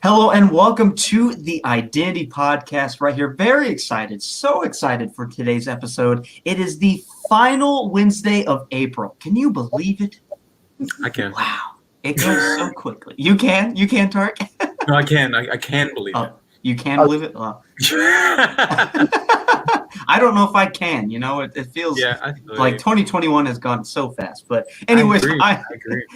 Hello and welcome to the Identity Podcast right here. Very excited, so excited for today's episode. It is the final Wednesday of April. Can you believe it? I can. Wow, it goes so quickly. You can, Tarek? No, I can. I can believe it. You can believe it? Well, I don't know if I can. It feels like 2021 has gone so fast. But anyways, I agree.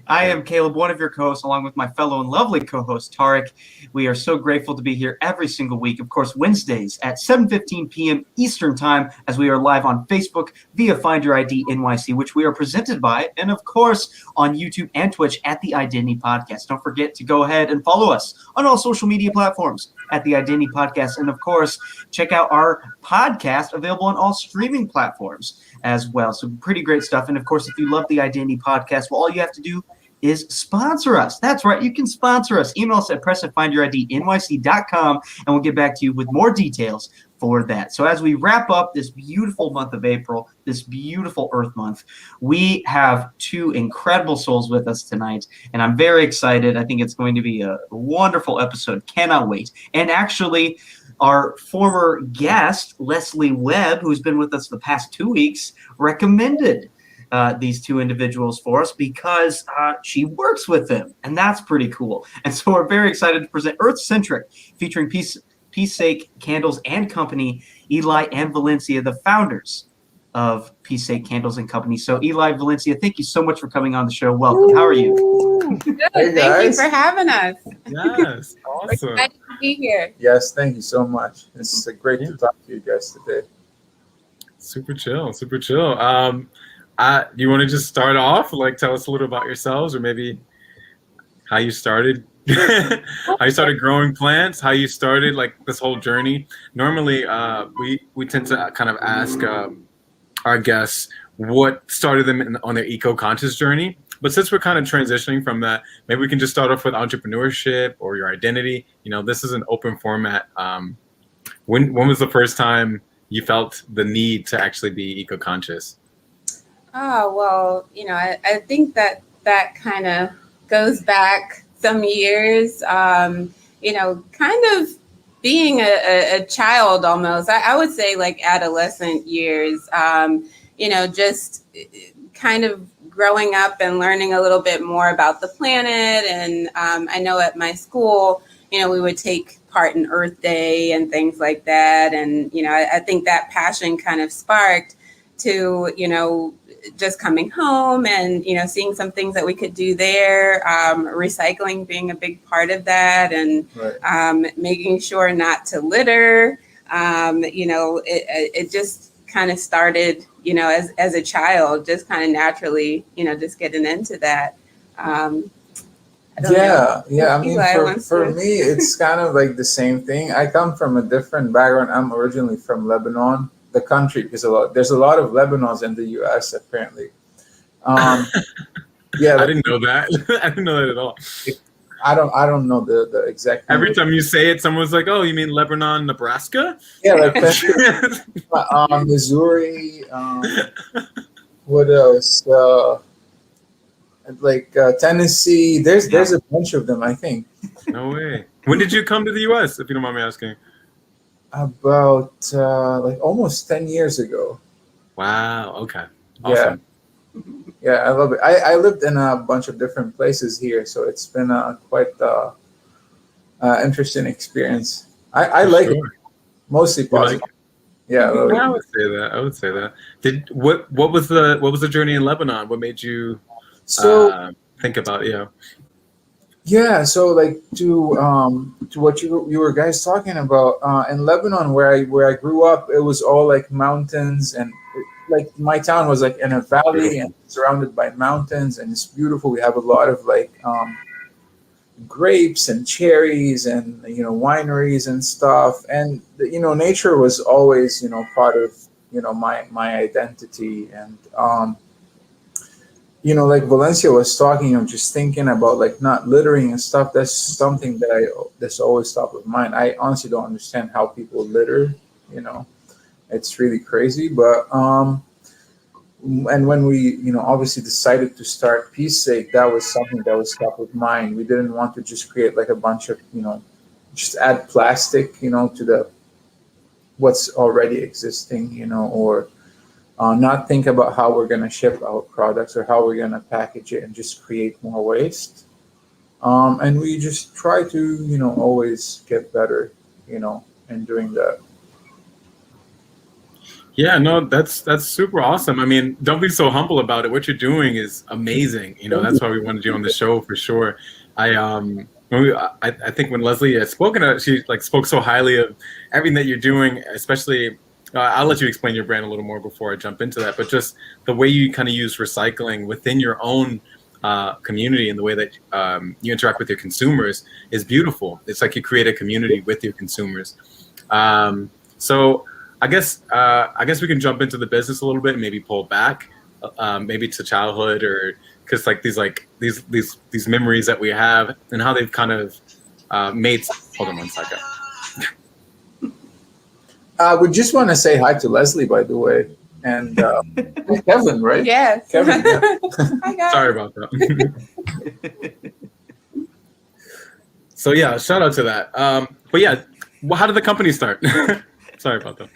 I am Caleb, one of your co-hosts, along with my fellow and lovely co-host, Tarek. We are so grateful to be here every single week. Of course, Wednesdays at 7:15 p.m. Eastern Time, as we are live on Facebook via Find Your ID NYC, which we are presented by, and of course, on YouTube and Twitch at The Identity Podcast. Don't forget to go ahead and follow us on all social media platforms at The Identity Podcast. And of course, check out our podcast available on all streaming platforms as well. So pretty great stuff. And of course, if you love The Identity Podcast, well, all you have to do is sponsor us. That's right. You can sponsor us. Email us at press@findyouridnyc.com, and we'll get back to you with more details for that. So as we wrap up this beautiful month of April, this beautiful Earth Month, we have two incredible souls with us tonight, and I'm very excited. I think it's going to be a wonderful episode. Cannot wait. And actually, our former guest, Leslie Webb, who's been with us the past 2 weeks, recommended these two individuals for us because she works with them, and that's pretty cool. And so we're very excited to present Earth-Centric, featuring Peacesake Candles and Company, Eli and Valencia, the founders of Peacesake Candles and Company. So Eli, Valencia, thank you so much for coming on the show. Welcome. How are you? Good. Thank you for having us. Yes, awesome. We're excited to be here. Yes, thank you so much. It's great to talk to you guys today. Super chill, super chill. You want to just start off, like tell us a little about yourselves, or maybe how you started, how you started growing plants, how you started like this whole journey. Normally, we tend to kind of ask our guests what started them on their eco-conscious journey. But since we're kind of transitioning from that, maybe we can just start off with entrepreneurship or your identity. This is an open format. When was the first time you felt the need to actually be eco-conscious? Oh, well, I think that kind of goes back some years, kind of being a child almost. I would say like adolescent years, just kind of growing up and learning a little bit more about the planet. And I know at my school, we would take part in Earth Day and things like that. And, I think that passion kind of sparked to, just coming home and, seeing some things that we could do there, recycling being a big part of that, and making sure not to litter. It just kind of started, as a child, just kind of naturally, just getting into that. I mean, for me, it's kind of like the same thing. I come from a different background. I'm originally from Lebanon, the country, because there's a lot of Lebanons in the U.S. apparently. I didn't know that. I didn't know that at all. I don't know the exact. Every time you say it, someone's like, "Oh, you mean Lebanon, Nebraska?" Yeah, like Missouri. What else? Tennessee. There's a bunch of them, I think. No way. When did you come to the U.S., if you don't mind me asking? About almost 10 years ago. Wow. Okay. Awesome. Yeah, I love it. I lived in a bunch of different places here, so it's been quite interesting experience. I like it. Mostly positive. Like it? Yeah, I would say that. What was the journey in Lebanon? What made you think about it? Yeah, so like to what you were guys talking about in Lebanon, where I grew up, it was all like mountains, and like my town was like in a valley and surrounded by mountains, and it's beautiful. We have a lot of like grapes and cherries and wineries and stuff, and nature was always part of my identity. And like Valencia was talking, I'm just thinking about like not littering and stuff. That's something that's always top of mind. I honestly don't understand how people litter. It's really crazy. But and when we, obviously decided to start Peacesake, that was something that was top of mind. We didn't want to just create like a bunch of, just add plastic, to the what's already existing, or not think about how we're going to ship our products or how we're going to package it and just create more waste. And we just try to, always get better, in doing that. Yeah, no, that's super awesome. I mean, don't be so humble about it. What you're doing is amazing. That's why we wanted you on the show for sure. I think when Leslie had spoken, she like spoke so highly of everything that you're doing, especially. I'll let you explain your brand a little more before I jump into that. But just the way you kind of use recycling within your own community and the way that you interact with your consumers is beautiful. It's like you create a community with your consumers. So I guess we can jump into the business a little bit and maybe pull back, maybe to childhood, or because like these memories that we have and how they've kind of made. Hold on one second. We just want to say hi to Leslie, by the way, and Kevin, right? Yes. Kevin. Yeah. Hi guys. Sorry about that. So yeah, shout out to that. But yeah, how did the company start? Sorry about that.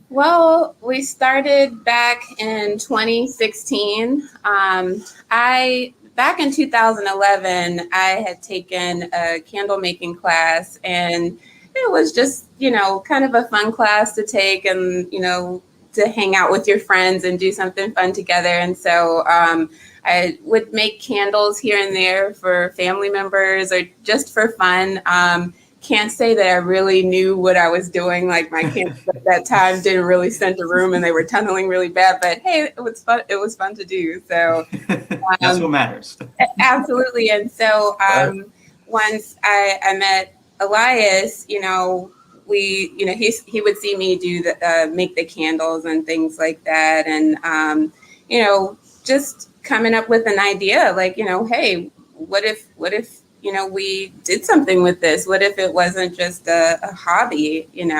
Well, we started back in 2016. Back in 2011, I had taken a candle making class, and it was just, kind of a fun class to take and, to hang out with your friends and do something fun together. And so I would make candles here and there for family members or just for fun. Can't say that I really knew what I was doing. Like my candles at that time didn't really scent a room and they were tunneling really bad, but hey, it was fun. It was fun to do. So that's what matters. Absolutely. And so once I met Elias, he would see me do make the candles and things like that. And, just coming up with an idea like, hey, what if, we did something with this? What if it wasn't just a hobby, and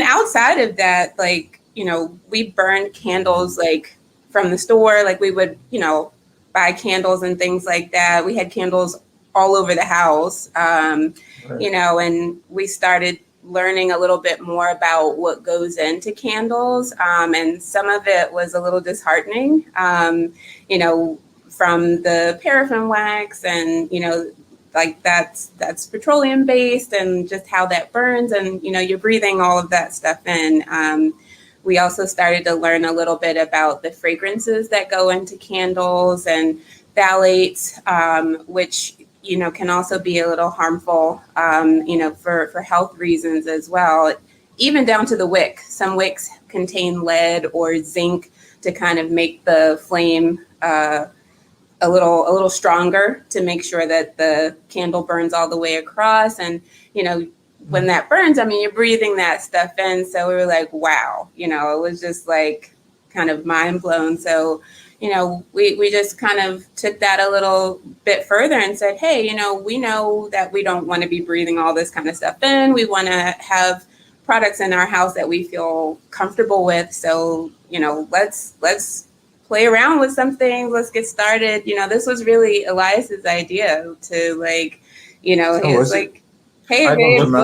outside of that, like, we burned candles like from the store, like we would, buy candles and things like that. We had candles all over the house, right. And we started learning a little bit more about what goes into candles. And some of it was a little disheartening, from the paraffin wax and, like that's petroleum based and just how that burns. And, you're breathing all of that stuff in. We also started to learn a little bit about the fragrances that go into candles and phthalates, which, can also be a little harmful, for health reasons as well, even down to the wick. Some wicks contain lead or zinc to kind of make the flame a little stronger to make sure that the candle burns all the way across. And, when that burns, I mean, you're breathing that stuff in. So we were like, wow, it was just like kind of mind blown. So, we just kind of took that a little bit further and said, hey, we know that we don't want to be breathing all this kind of stuff in. We want to have products in our house that we feel comfortable with. So, let's play around with some things. Let's get started. This was really Elias's idea to like, he was like, hey, babe.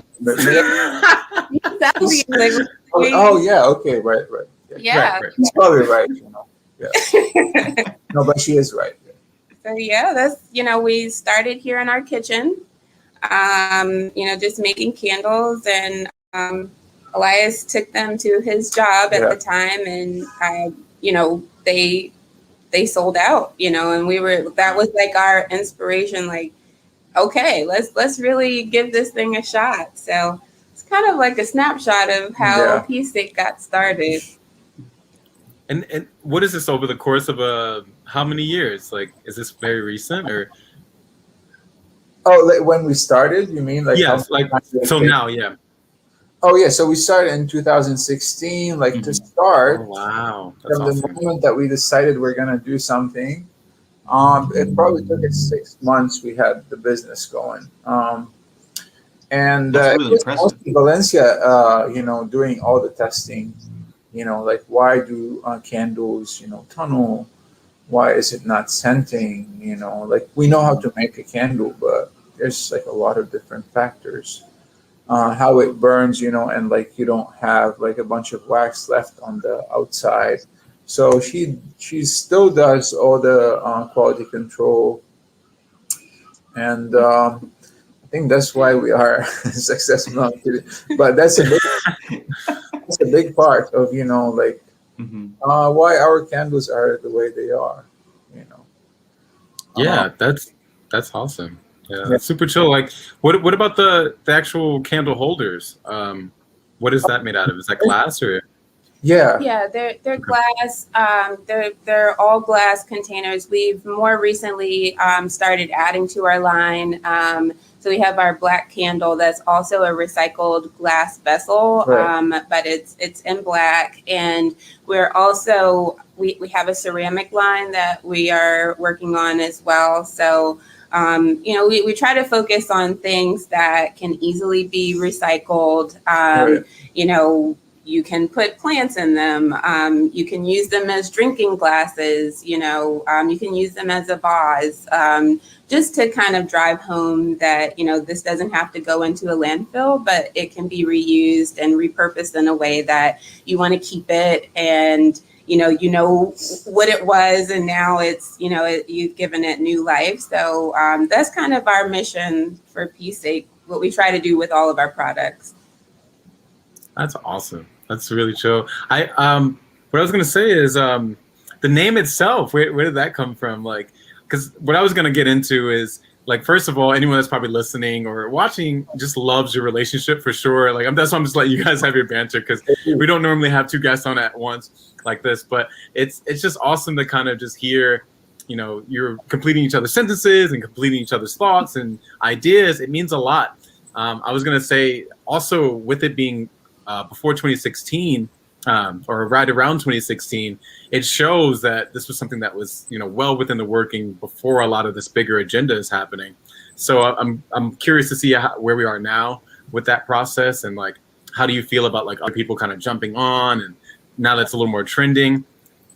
Oh yeah. Okay. Right. Yeah. Right. She's probably right. Yeah. No, but she is right. So yeah, that's, we started here in our kitchen, just making candles, and Elias took them to his job at the time, and they sold out, and that was like our inspiration, like, okay, let's really give this thing a shot. So it's kind of like a snapshot of how Peacesake got started. And what is this over the course of how many years? Like, is this very recent or? Oh, like when we started, you mean? Like yes, like so now, yeah. Oh yeah, so we started in 2016. Like to start, wow, that's from awesome. the moment that we decided we're gonna do something, it probably took us 6 months. We had the business going, and that's really it was impressive. mostly Valencia, doing all the testing, like why do candles, tunnel? Why is it not scenting? Like we know how to make a candle, but there's like a lot of different factors. How it burns, and like you don't have like a bunch of wax left on the outside. So she still does all the quality control, and I think that's why we are successful. But that's a big part of like why our candles are the way they are. You know. Yeah, that's awesome. Yeah, that's super chill. Like, what about the actual candle holders? What is that made out of? Is that glass or? Yeah. Yeah, they're glass. They're all glass containers. We've more recently started adding to our line. So we have our black candle that's also a recycled glass vessel, Right. but it's in black. And we're also we have a ceramic line that we are working on as well. So we try to focus on things that can easily be recycled. Right. You can put plants in them. You can use them as drinking glasses. You can use them as a vase, just to kind of drive home that, this doesn't have to go into a landfill, but it can be reused and repurposed in a way that you want to keep it. And, you know what it was, and now it's, you've given it new life. So that's kind of our mission for Peacesake, what we try to do with all of our products. That's awesome. That's really chill. What I was gonna say is the name itself. Where did that come from? Like, because what I was gonna get into is like, first of all, anyone that's probably listening or watching just loves your relationship for sure. Like, that's why I'm just letting you guys have your banter, because we don't normally have two guests on at once like this. But it's just awesome to kind of just hear, you're completing each other's sentences and completing each other's thoughts and ideas. It means a lot. I was gonna say also, with it being before 2016, or right around 2016, it shows that this was something that was, well within the working before a lot of this bigger agenda is happening. So I'm curious to see where we are now with that process, and like, how do you feel about like other people kind of jumping on, and now that's a little more trending.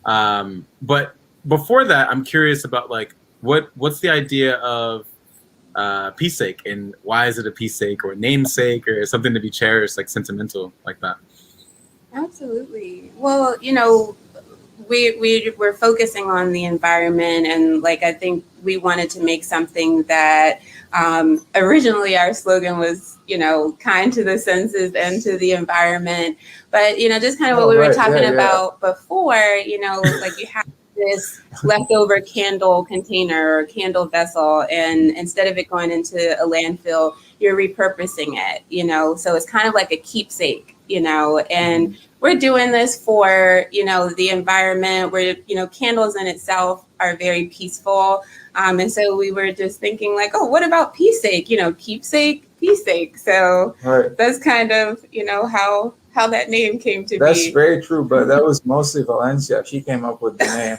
But before that, I'm curious about like what's the idea of Peacesake, and why is it a Peacesake or a namesake or something to be cherished, like sentimental like that? Absolutely. Well, we're focusing on the environment, and like I think we wanted to make something that originally our slogan was, kind to the senses and to the environment. But just kind of what we were talking about before, like you have this leftover candle container or candle vessel, and instead of it going into a landfill, you're repurposing it, so it's kind of like a keepsake, and we're doing this for, the environment, where, candles in itself are very peaceful. And so we were just thinking like, oh, what about Peacesake? Keepsake, Peacesake. So that's kind of, how that name came to be. That's very true, but that was mostly Valencia. She came up with the name.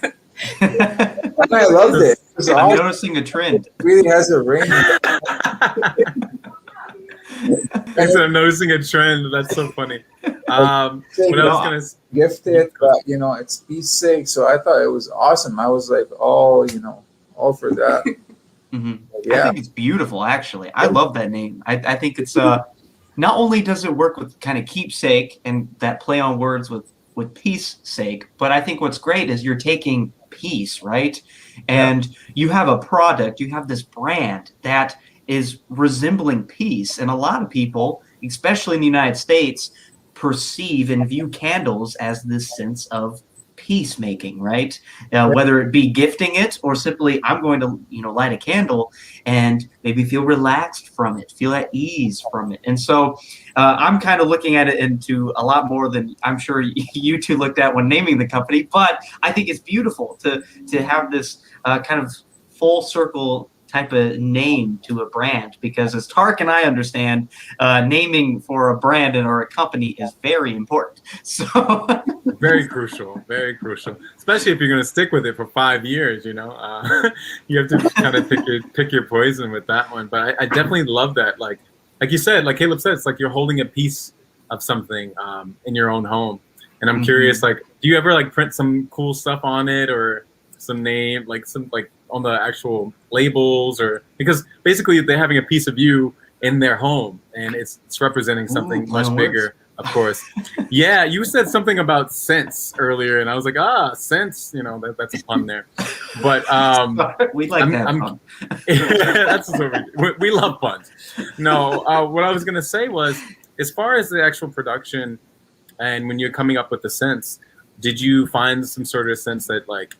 And I loved it. I'm noticing a trend. It really has a ring. I said I'm noticing a trend. That's so funny. What I was gonna gift it, but it's Peacesake, so I thought it was awesome. I was like, all for that. Yeah. I think it's beautiful, actually. I love that name. I think it's not only does it work with kind of keepsake and that play on words with Peacesake, but I think what's great is you're taking peace, right? And you have a product, you have this brand that is resembling peace. And a lot of people, especially in the United States, perceive and view candles as this sense of peacemaking, right? Whether it be gifting it or simply I'm going to, light a candle and maybe feel relaxed from it, feel at ease from it. And so I'm kind of looking at it into a lot more than I'm sure you two looked at when naming the company, but I think it's beautiful to have this kind of full circle type of name to a brand, because as Tarek and I understand, naming for a brand or a company is very important. So very crucial, especially if you're going to stick with it for 5 years. You have to kind of pick your poison with that one. But I definitely love that. Like you said, like Caleb said, it's like you're holding a piece of something in your own home. And I'm curious, like, do you ever like print some cool stuff on it, or some name, like some like on the actual labels, or because basically they're having a piece of you in their home, and it's representing something much bigger, of course. Yeah, you said something about scents earlier, and I was like, scents, you know, that's a pun there. But we like that pun. That's what we love puns. No, what I was gonna say was, as far as the actual production, and when you're coming up with the scents, did you find some sort of sense that like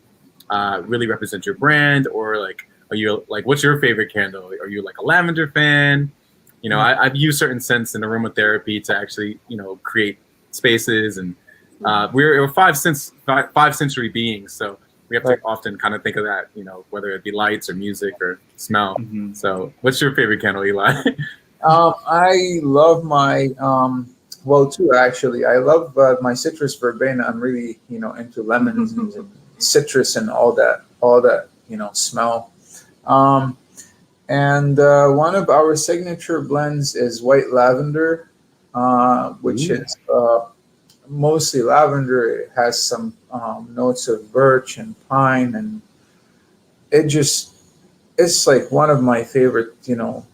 really represent your brand, or like, are you like, what's your favorite candle? Are you like a lavender fan? You know, I've used certain scents in aromatherapy to actually, you know, create spaces, and we're five sensory beings, so we have to often kind of think of that, you know, whether it be lights or music or smell. So, what's your favorite candle, Eli? I love my well, two actually. I love my citrus verbena. I'm really, you know, into lemons and citrus and all that, you know, smell. And one of our signature blends is white lavender, which is mostly lavender. It has some notes of birch and pine, and it's like one of my favorite, you know,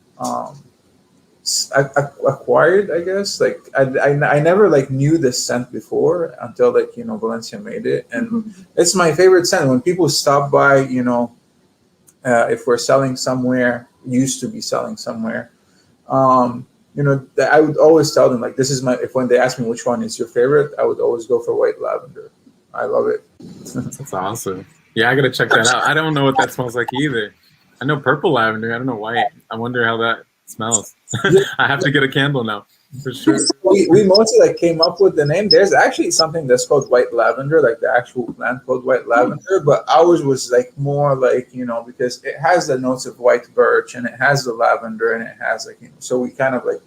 acquired, I guess. Like I never like knew this scent before until, like, you know, Valencia made it, and it's my favorite scent. When people stop by, you know, if we're selling somewhere, used to be selling somewhere, you know, I would always tell them, like, this is when they ask me which one is your favorite, I would always go for white lavender. I love it. That's awesome. Yeah, I gotta check that out. I don't know what that smells like either. I know purple lavender. I don't know white. I wonder how that smells. I have to get a candle now, for sure. We mostly like came up with the name. There's actually something that's called white lavender, like the actual plant called white lavender, but ours was like more like, you know, because it has the notes of white birch and it has the lavender and it has, like, you know, so we kind of like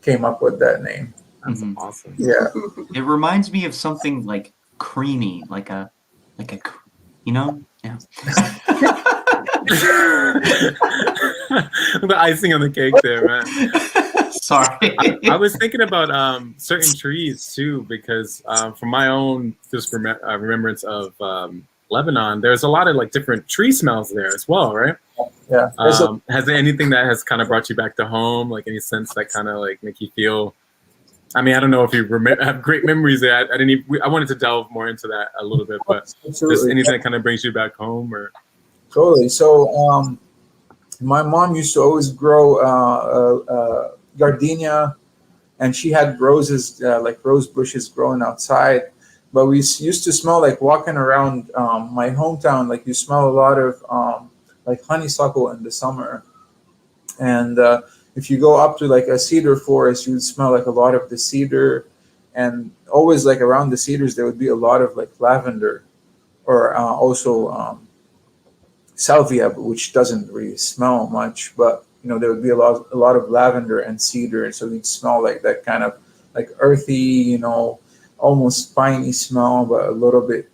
came up with that name. That's awesome. Yeah. It reminds me of something like creamy, like a, you know? Yeah. The icing on the cake there, man. Sorry. I was thinking about certain trees too, because from my own just remembrance of Lebanon, there's a lot of like different tree smells there as well, right? Yeah. Has there anything that has kind of brought you back to home, like any sense that kind of like make you feel? I mean, I don't know if you have great memories there. I wanted to delve more into that a little bit, but just anything that kind of brings you back home, or totally. So my mom used to always grow gardenia, and she had roses, like rose bushes growing outside. But we used to smell, like walking around my hometown, like you smell a lot of like honeysuckle in the summer. And if you go up to like a cedar forest, you would smell like a lot of the cedar. And always like around the cedars, there would be a lot of like lavender, or also salvia, which doesn't really smell much, but you know, there would be a lot of lavender and cedar, and so you'd smell like that kind of like earthy, you know, almost piney smell, but a little bit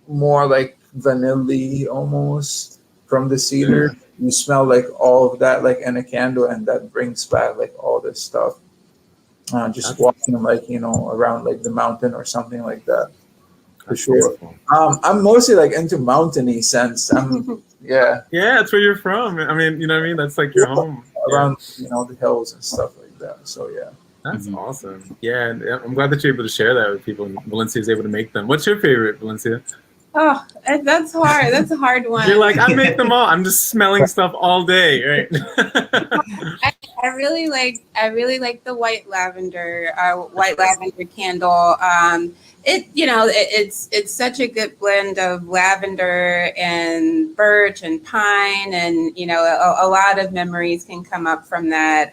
more like vanilla almost from the cedar. You smell like all of that like in a candle, and that brings back like all this stuff. Just walking like, you know, around like the mountain or something like that. For sure. I'm mostly like into mountainy scents. Yeah, that's where you're from. I mean, you know what I mean? That's like your home. Around, you know, the hills and stuff like that. So yeah. That's awesome. Yeah, and I'm glad that you're able to share that with people, and Valencia is able to make them. What's your favorite, Valencia? Oh, that's hard. That's a hard one. You're like, I make them all. I'm just smelling stuff all day, right? I really like the white lavender candle. It's such a good blend of lavender and birch and pine, and you know, a lot of memories can come up from that.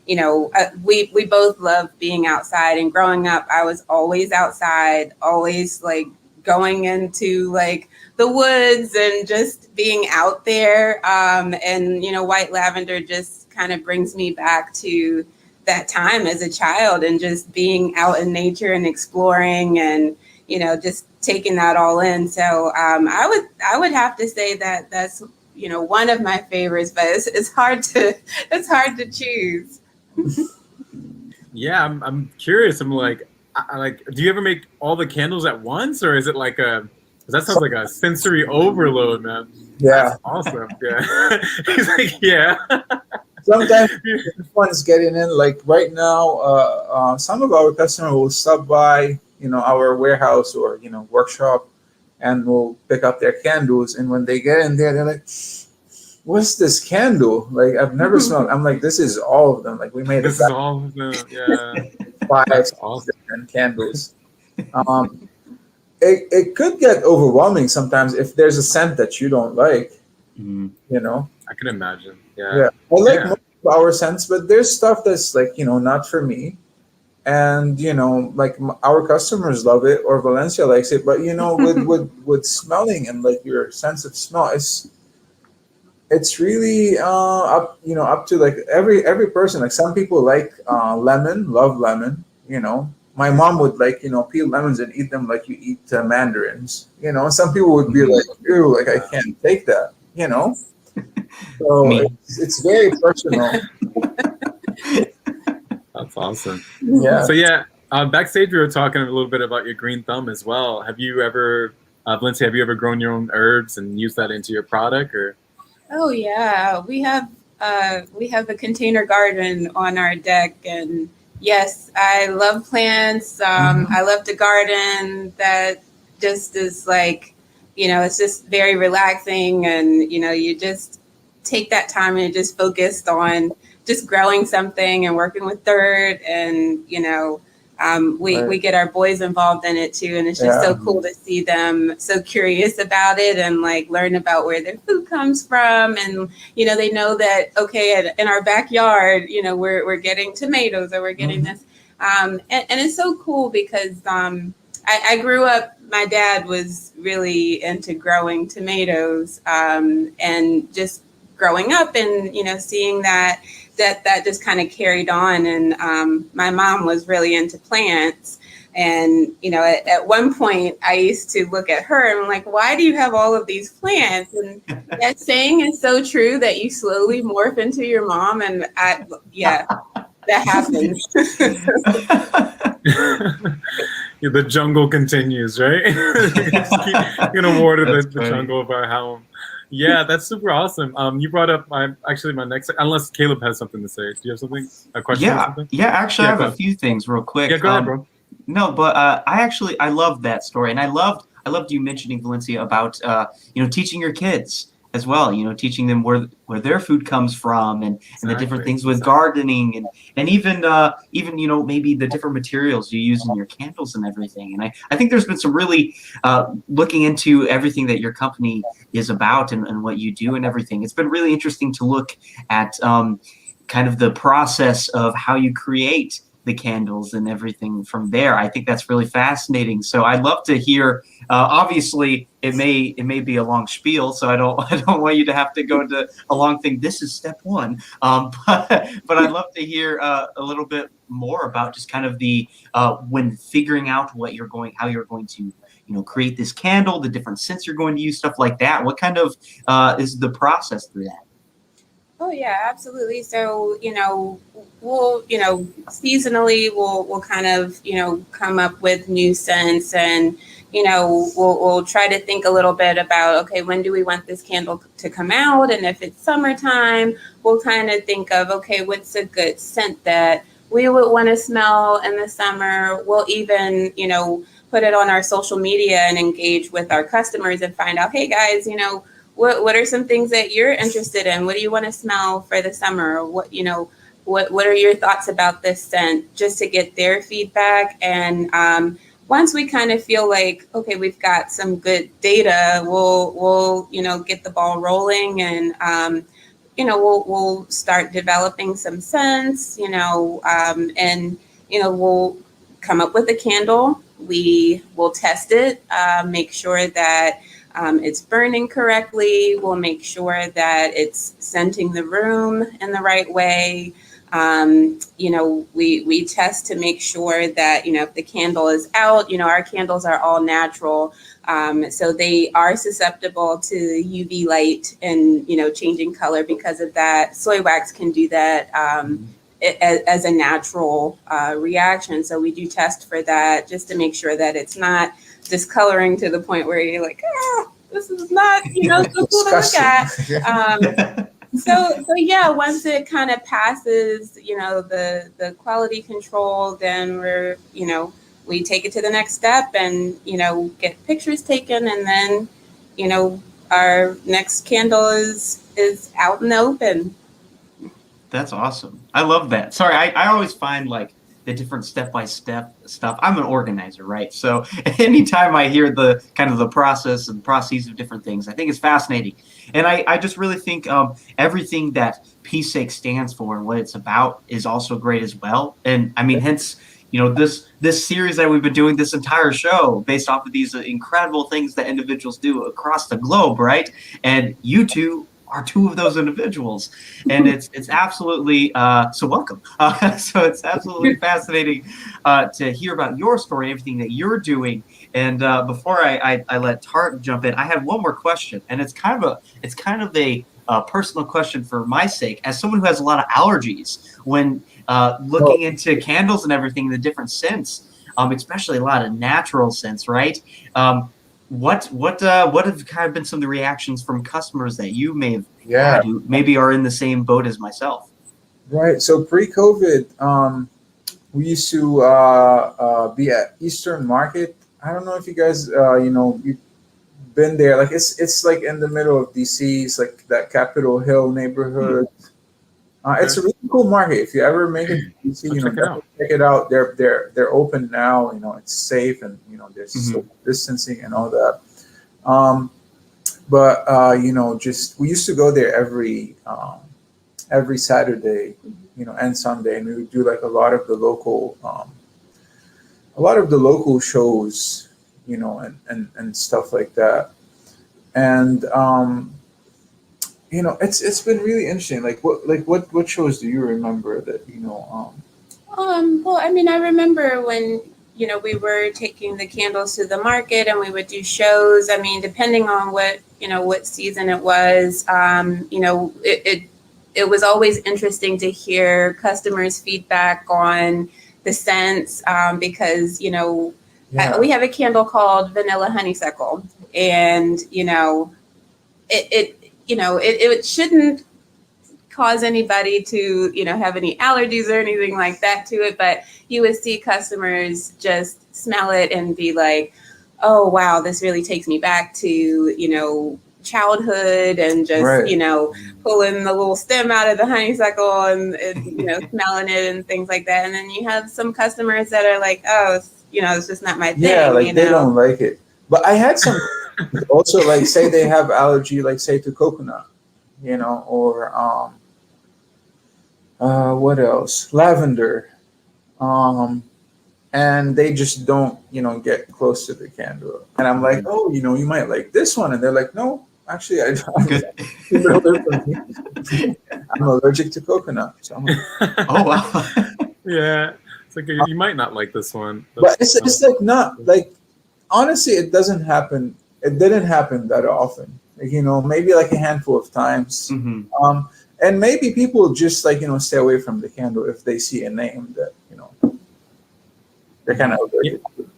We both love being outside, and growing up, I was always outside, always like going into like the woods and just being out there. And you know, white lavender just kind of brings me back to that time as a child, and just being out in nature and exploring, and you know, just taking that all in. So I would have to say that that's, you know, one of my favorites, but it's hard to choose. Yeah, I'm curious. I'm like, like, do you ever make all the candles at once, or is it like a? That sounds like a sensory overload, man. Yeah. That's awesome. Yeah. He's like, yeah. Sometimes one's getting in. Like right now, some of our customers will stop by, our warehouse or workshop, and will pick up their candles. And when they get in there, they're like, "What's this candle? Like I've never smelled." I'm like, "This is all of them. Like we made This is all of them. Yeah. 5 That's awesome. different candles." It could get overwhelming sometimes if there's a scent that you don't like. I can imagine. Yeah, I like most of our scents, but there's stuff that's like not for me, and like our customers love it or Valencia likes it, but with smelling and like your sense of smell, it's really up to like every person. Like some people like lemon, love lemon. My mom would like peel lemons and eat them like you eat mandarins. Some people would be like, ew, like I can't take that. So it's very personal. That's awesome. Yeah. So backstage we were talking a little bit about your green thumb as well. Have you ever, Valencia, have you ever grown your own herbs and used that into your product, or? Oh yeah, we have a container garden on our deck, and yes, I love plants. I love to garden. That just is like, it's just very relaxing, and you just take that time and just focused on just growing something and working with dirt, and we get our boys involved in it too, and it's just so cool to see them so curious about it and like learn about where their food comes from, and they know that in our backyard we're getting tomatoes, or we're getting this, and it's so cool because I grew up, my dad was really into growing tomatoes, and just growing up and seeing that just kind of carried on. And my mom was really into plants, and at one point I used to look at her and I'm like, why do you have all of these plants? And that saying is so true, that you slowly morph into your mom, and that happens. The jungle continues, right? You're gonna water the jungle of our home. Yeah, that's super awesome. You brought up my next, unless Caleb has something to say. Do you have something? A question or something? Yeah, actually, I have a few things real quick. Yeah, go ahead, bro. No, but I loved that story, and I loved you mentioning, Valencia, about teaching your kids as well. Teaching them where their food comes from, and the different things with gardening, and even maybe the different materials you use in your candles and everything. And I think there's been some really looking into everything that your company is about and what you do and everything. It's been really interesting to look at kind of the process of how you create the candles and everything from there. I think that's really fascinating. So I'd love to hear. Obviously, it may be a long spiel, so I don't want you to have to go into a long thing. This is step one, but I'd love to hear a little bit more about just kind of the when figuring out how you're going to create this candle, the different scents you're going to use, stuff like that. What kind of is the process through that? Oh yeah, absolutely. So, we'll, seasonally we'll kind of, come up with new scents, and, we'll try to think a little bit about, okay, when do we want this candle to come out? And if it's summertime, we'll kind of think of, okay, what's a good scent that we would want to smell in the summer? We'll even, put it on our social media and engage with our customers and find out, hey guys, what are some things that you're interested in? What do you want to smell for the summer? What are your thoughts about this scent? Just to get their feedback. And once we kind of feel like, okay, we've got some good data, we'll get the ball rolling, and we'll start developing some scents, and we'll come up with a candle. We will test it, make sure that it's burning correctly. We'll make sure that it's scenting the room in the right way. We test to make sure that, if the candle is out, our candles are all natural. So they are susceptible to UV light and, changing color because of that. Soy wax can do that. as a natural reaction. So we do test for that just to make sure that it's not discoloring to the point where you're like, this is not, so cool to look at. So yeah, once it kind of passes, the quality control, then we take it to the next step and, get pictures taken, and then, our next candle is out in the open. That's awesome. I love that. Sorry, I always find like the different step-by-step stuff. I'm an organizer, right? So anytime I hear the kind of the process and processes of different things, I think it's fascinating. And I just really think everything that Peacesake stands for and what it's about is also great as well. And I mean, hence, this series that we've been doing this entire show based off of these incredible things that individuals do across the globe, right? And you two are two of those individuals, and it's absolutely so welcome. So it's absolutely fascinating to hear about your story, everything that you're doing. And before I let Tart jump in, I have one more question, and it's kind of a personal question for my sake, as someone who has a lot of allergies. When looking into candles and everything, the different scents, especially a lot of natural scents, right? What have kind of been some of the reactions from customers that you may have had who maybe are in the same boat as myself? Right. So pre-COVID, we used to be at Eastern Market. I don't know if you guys, you've been there. Like it's like in the middle of DC. It's like that Capitol Hill neighborhood. It's a really cool market. If you ever make it to DC, check it out. They're open now. It's safe, and there's social distancing and all that. But just we used to go there every Saturday, and Sunday, and we would do like a lot of the local shows, and stuff like that. And it's been really interesting. What shows do you remember that Well, I mean, I remember when we were taking the candles to the market and we would do shows. I mean, depending on what season it was, it was always interesting to hear customers' feedback on the scents, because we have a candle called Vanilla Honeysuckle, and it shouldn't cause anybody to have any allergies or anything like that to it, but you would see customers just smell it and be like, oh wow, this really takes me back to childhood, and just pulling the little stem out of the honeysuckle and smelling it and things like that. And then you have some customers that are like, oh, it's just not my thing. They don't like it. But I had some also, like, say they have allergy, like say to coconut, or what else? Lavender. And they just don't, get close to the candle. And I'm like, oh, you might like this one. And they're like, no, actually, I don't. I'm allergic to coconut. So I'm like, oh, wow. Yeah. It's like, you might not like this one. But it's like not, like, honestly, it doesn't happen. It didn't happen that often. Like, maybe like a handful of times. And maybe people just like, stay away from the candle if they see a name that, they're kind of allergic to.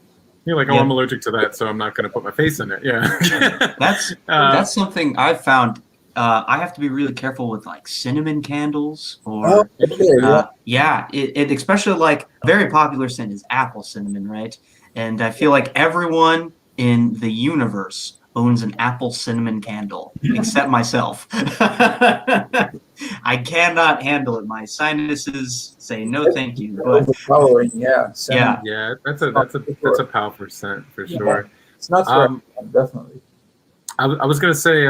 You're like, oh, I'm allergic to that, so I'm not going to put my face in it. Yeah. That's something I've found. I have to be really careful with like cinnamon candles, or it especially like a very popular scent is apple cinnamon, right? And I feel like everyone in the universe owns an apple cinnamon candle except myself. I cannot handle it. My sinuses say no, thank you. But that's a powerful scent for sure. It's not for everyone, definitely. I was gonna say,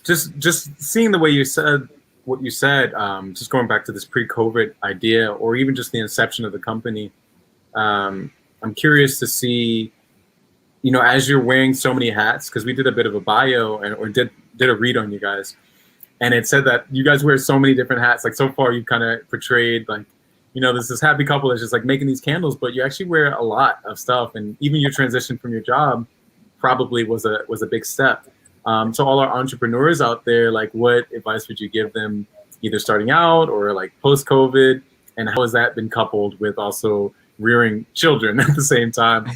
just seeing the way you said what you said, just going back to this pre-COVID idea, or even just the inception of the company. I'm curious to see, as you're wearing so many hats, because we did a bit of a bio or did a read on you guys, and it said that you guys wear so many different hats. Like so far, you kind of portrayed like, there's this happy couple that's just like making these candles, but you actually wear a lot of stuff, and even your transition from your job probably was a big step. So all our entrepreneurs out there, like, what advice would you give them either starting out or like post-COVID, and how has that been coupled with also rearing children at the same time?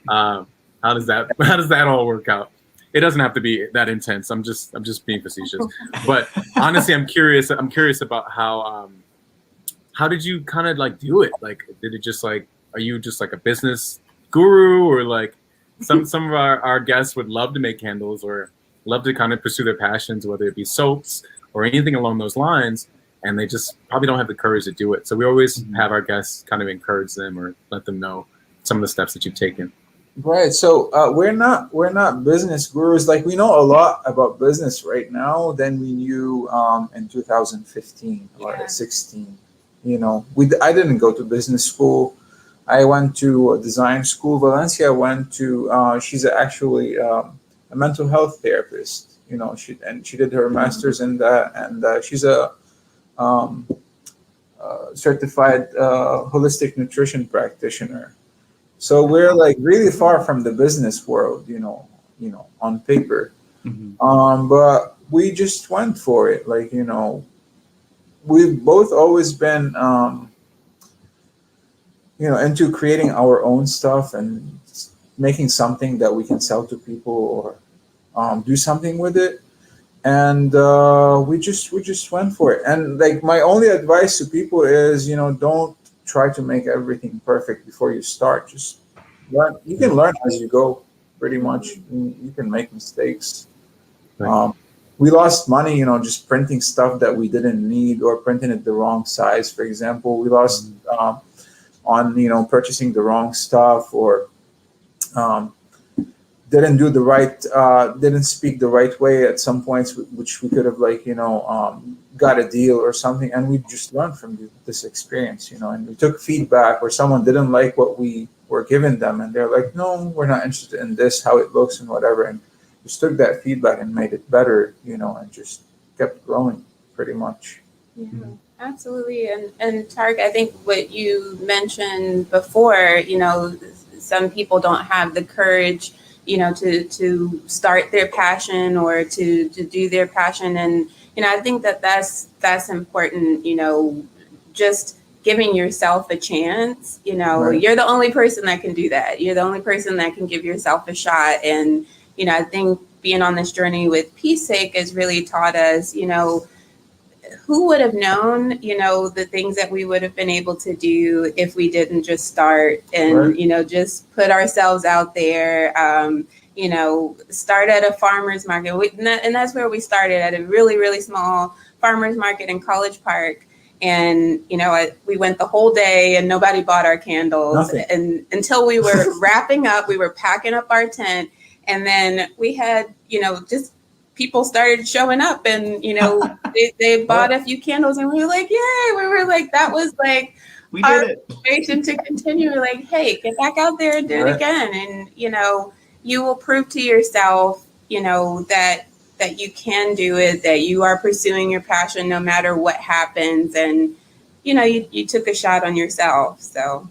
How does that all work out? It doesn't have to be that intense. I'm just being facetious. But honestly, I'm curious about how did you kind of like do it? Like, did it just like, are you just like a business guru, or like some of our guests would love to make candles or love to kind of pursue their passions, whether it be soaps or anything along those lines, and they just probably don't have the courage to do it. So we always have our guests kind of encourage them or let them know some of the steps that you've taken. Right. So we're not business gurus. Like, we know a lot about business right now than we knew in 2015 or 16. You know, I didn't go to business school. I went to a design school. Valencia went to. She's actually a mental health therapist. You know, she did her master's in that, and she's a certified holistic nutrition practitioner. So we're like really far from the business world, you know, on paper. But we just went for it. Like, you know, we've both always been, into creating our own stuff and making something that we can sell to people or do something with it. And we just went for it. And like, my only advice to people is, you know, don't try to make everything perfect before you start. Just learn. You can learn as you go, pretty much. You can make mistakes. Right. We lost money, you know, just printing stuff that we didn't need or printing it the wrong size. For example, we lost on, you know, purchasing the wrong stuff, or didn't do the right, didn't speak the right way at some points, which we could have, like, you know, got a deal or something. And we just learned from this experience, you know, and we took feedback where someone didn't like what we were giving them, and they're like, no, we're not interested in this, how it looks and whatever. And just took that feedback and made it better, you know, and just kept growing pretty much. Yeah, absolutely. And Tarek, I think what you mentioned before, you know, some people don't have the courage, you know, to start their passion or to do their passion. And, you know, I think that's important, you know, just giving yourself a chance. You know, Right. You're the only person that can do that. You're the only person that can give yourself a shot. And, you know, I think being on this journey with Peacesake has really taught us, you know, who would have known, you know, the things that we would have been able to do if we didn't just start and, Right. you know, just put ourselves out there, you know, start at a farmer's market. And that's where we started, at a really, really small farmer's market in College Park. And, you know, we went the whole day and nobody bought our candles. Nothing. And until we were wrapping up, we were packing up our tent. And then we had, you know, just people started showing up, and, you know, they bought a few candles, and we were like, yay. We were like, that was like We our did it. motivation to continue. We're like, hey, get back out there and do it again. And, you know, you will prove to yourself, you know, that you can do it, that you are pursuing your passion no matter what happens. And, you know, you took a shot on yourself. So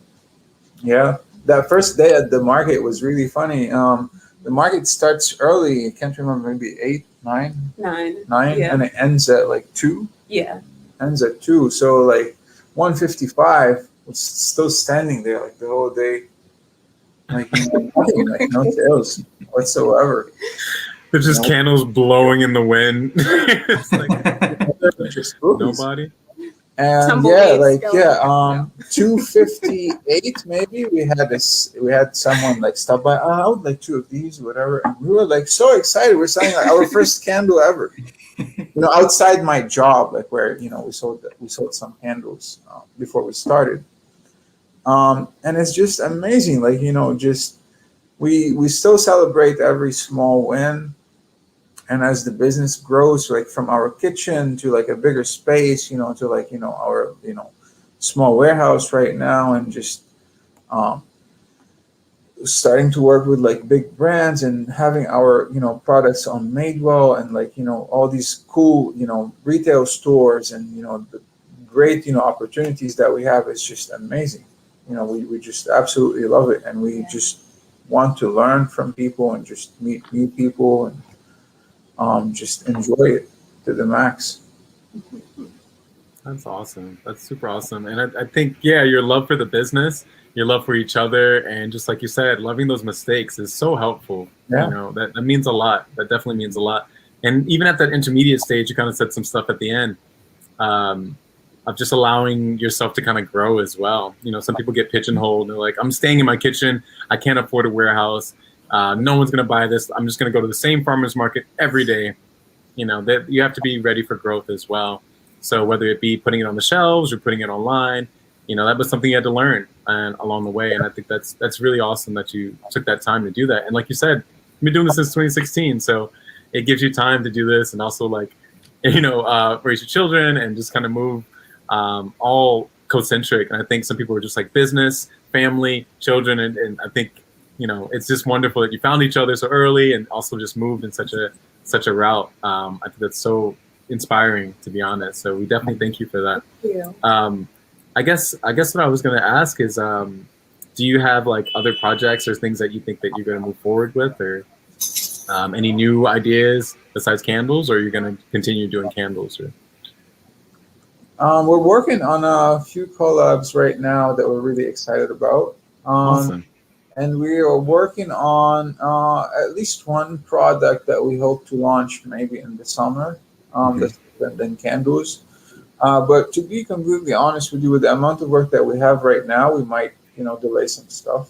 Yeah, that first day at the market was really funny. The market starts early. I can't remember, maybe 8, 9, 9, and it ends at like 2. Yeah. Ends at 2. So like 1:55 was still standing there like the whole day. Like, you know, nothing, like no sales whatsoever. There's just candles blowing in the wind. It's like Just cookies. nobody. And Tumbleweeds yeah, going. 2:58 maybe we had someone like stop by. I would like 2 of these, whatever. And we were like so excited. We're selling like our first candle ever. You know, outside my job, like where, you know, we sold some candles before we started. And it's just amazing. Like, you know, just we still celebrate every small win. And as the business grows, like from our kitchen to like a bigger space, you know, to like, you know, our, you know, small warehouse right now, and just starting to work with like big brands and having our, you know, products on Madewell, and like, you know, all these cool, you know, retail stores, and, you know, the great, you know, opportunities that we have is just amazing. You know, we just absolutely love it. And we just want to learn from people and just meet new people, and just enjoy it to the max. That's awesome. That's super awesome. And I think, yeah, your love for the business, your love for each other, and just like you said, loving those mistakes is so helpful. Yeah. You know, that means a lot. That definitely means a lot. And even at that intermediate stage, you kind of said some stuff at the end of just allowing yourself to kind of grow as well. You know, some people get pigeonholed. They're like, I'm staying in my kitchen. I can't afford a warehouse. No one's going to buy this. I'm just going to go to the same farmer's market every day. You know, that you have to be ready for growth as well. So whether it be putting it on the shelves or putting it online, you know, that was something you had to learn along the way. And I think that's really awesome that you took that time to do that. And like you said, you've been doing this since 2016. So it gives you time to do this and also like, you know, raise your children and just kind of move all co-centric. And I think some people are just like business, family, children. And I think, you know, it's just wonderful that you found each other so early and also just moved in such a route. I think that's so inspiring, to be honest. So we definitely thank you for that. Thank you. I guess what I was going to ask is, do you have like other projects or things that you think that you're going to move forward with, or any new ideas besides candles, or are you going to continue doing candles? Or We're working on a few collabs right now that we're really excited about. awesome. And we are working on at least one product that we hope to launch maybe in the summer. That's different than candles. But to be completely honest with you, with the amount of work that we have right now, we might, delay some stuff.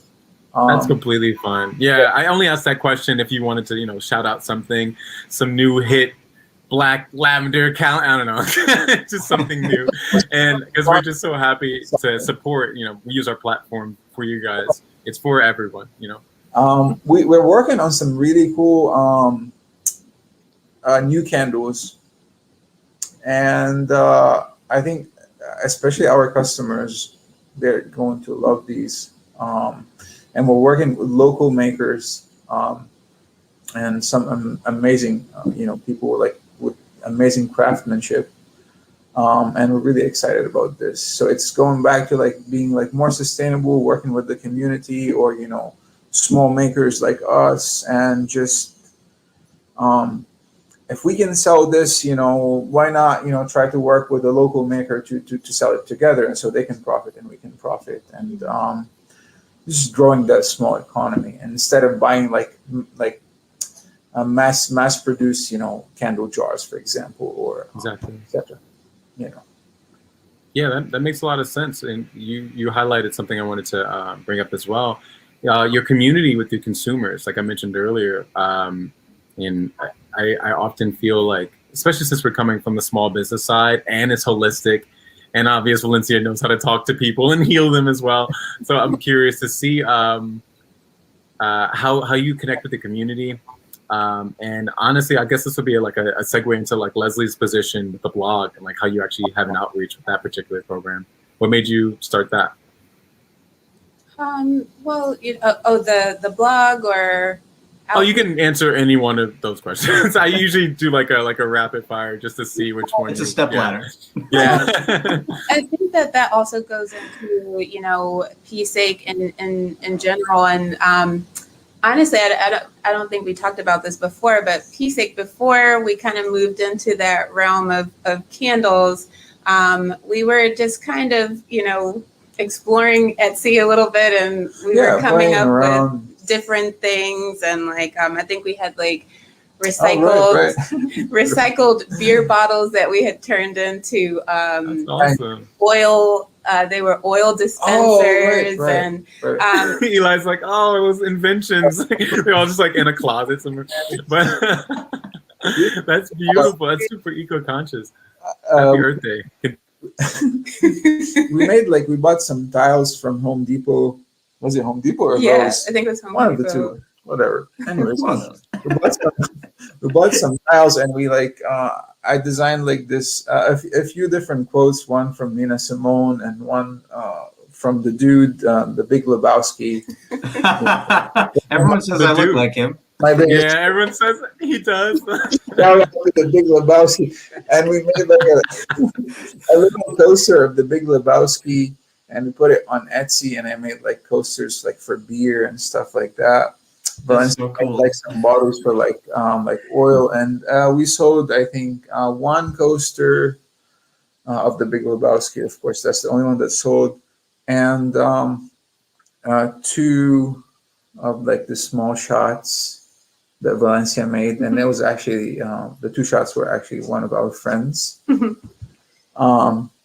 That's completely fine. Yeah, I only asked that question if you wanted to, shout out something, some new hit black lavender account. I don't know, just something new. And because we're just so happy to support, we use our platform for you guys. It's for everyone, We're working on some really cool new candles. And I think especially our customers, they're going to love these. And we're working with local makers and some amazing, people like with amazing craftsmanship. And we're really excited about this. So it's going back to like being like more sustainable, working with the community or, small makers like us, and just if we can sell this, why not, try to work with a local maker to sell it together, and so they can profit and we can profit, and just growing that small economy. And instead of buying like a mass produced, candle jars, for example, or exactly, etc. Yeah, that makes a lot of sense. And you highlighted something I wanted to bring up as well. Your community with your consumers, like I mentioned earlier. And I often feel like, especially since we're coming from the small business side and it's holistic, and obvious Valencia knows how to talk to people and heal them as well. So I'm curious to see how you connect with the community. And honestly, I guess this would be like a segue into like Leslie's position with the blog and like how you actually have an outreach with that particular program. What made you start that? Well, the blog or. Oh, you can answer any one of those questions. I usually do like a rapid fire just to see which one. It's a step ladder. Yeah. I think that also goes into, Peacesake in general. And honestly, I don't think we talked about this before, but Peacesake, before we kind of moved into that realm of candles, we were just kind of, exploring Etsy a little bit, and we were coming up with different things, and like I think we had like recycled recycled beer bottles that we had turned into awesome. Oil. They were oil dispensers, and Eli's like, oh, it was inventions. They're all just like in a closet somewhere. But that's beautiful. That's super eco-conscious. Happy Earth Day. we bought some tiles from Home Depot. Was it Home Depot or Lowe's? I think it was Home One Depot. of the two. Whatever. Anyways, we bought some tiles, and we I designed like this a few different quotes, one from Nina Simone and one from the dude, the Big Lebowski. Everyone says I look like him. Everyone says he does. That was the Big Lebowski, and we made like a little poster of the Big Lebowski. And we put it on Etsy, and I made like coasters like for beer and stuff like that. But so cool. Like some bottles for like oil, and we sold I think one coaster of the Big Lebowski. Of course, that's the only one that sold, and two of like the small shots that Valencia made, and it was actually the two shots were actually one of our friends.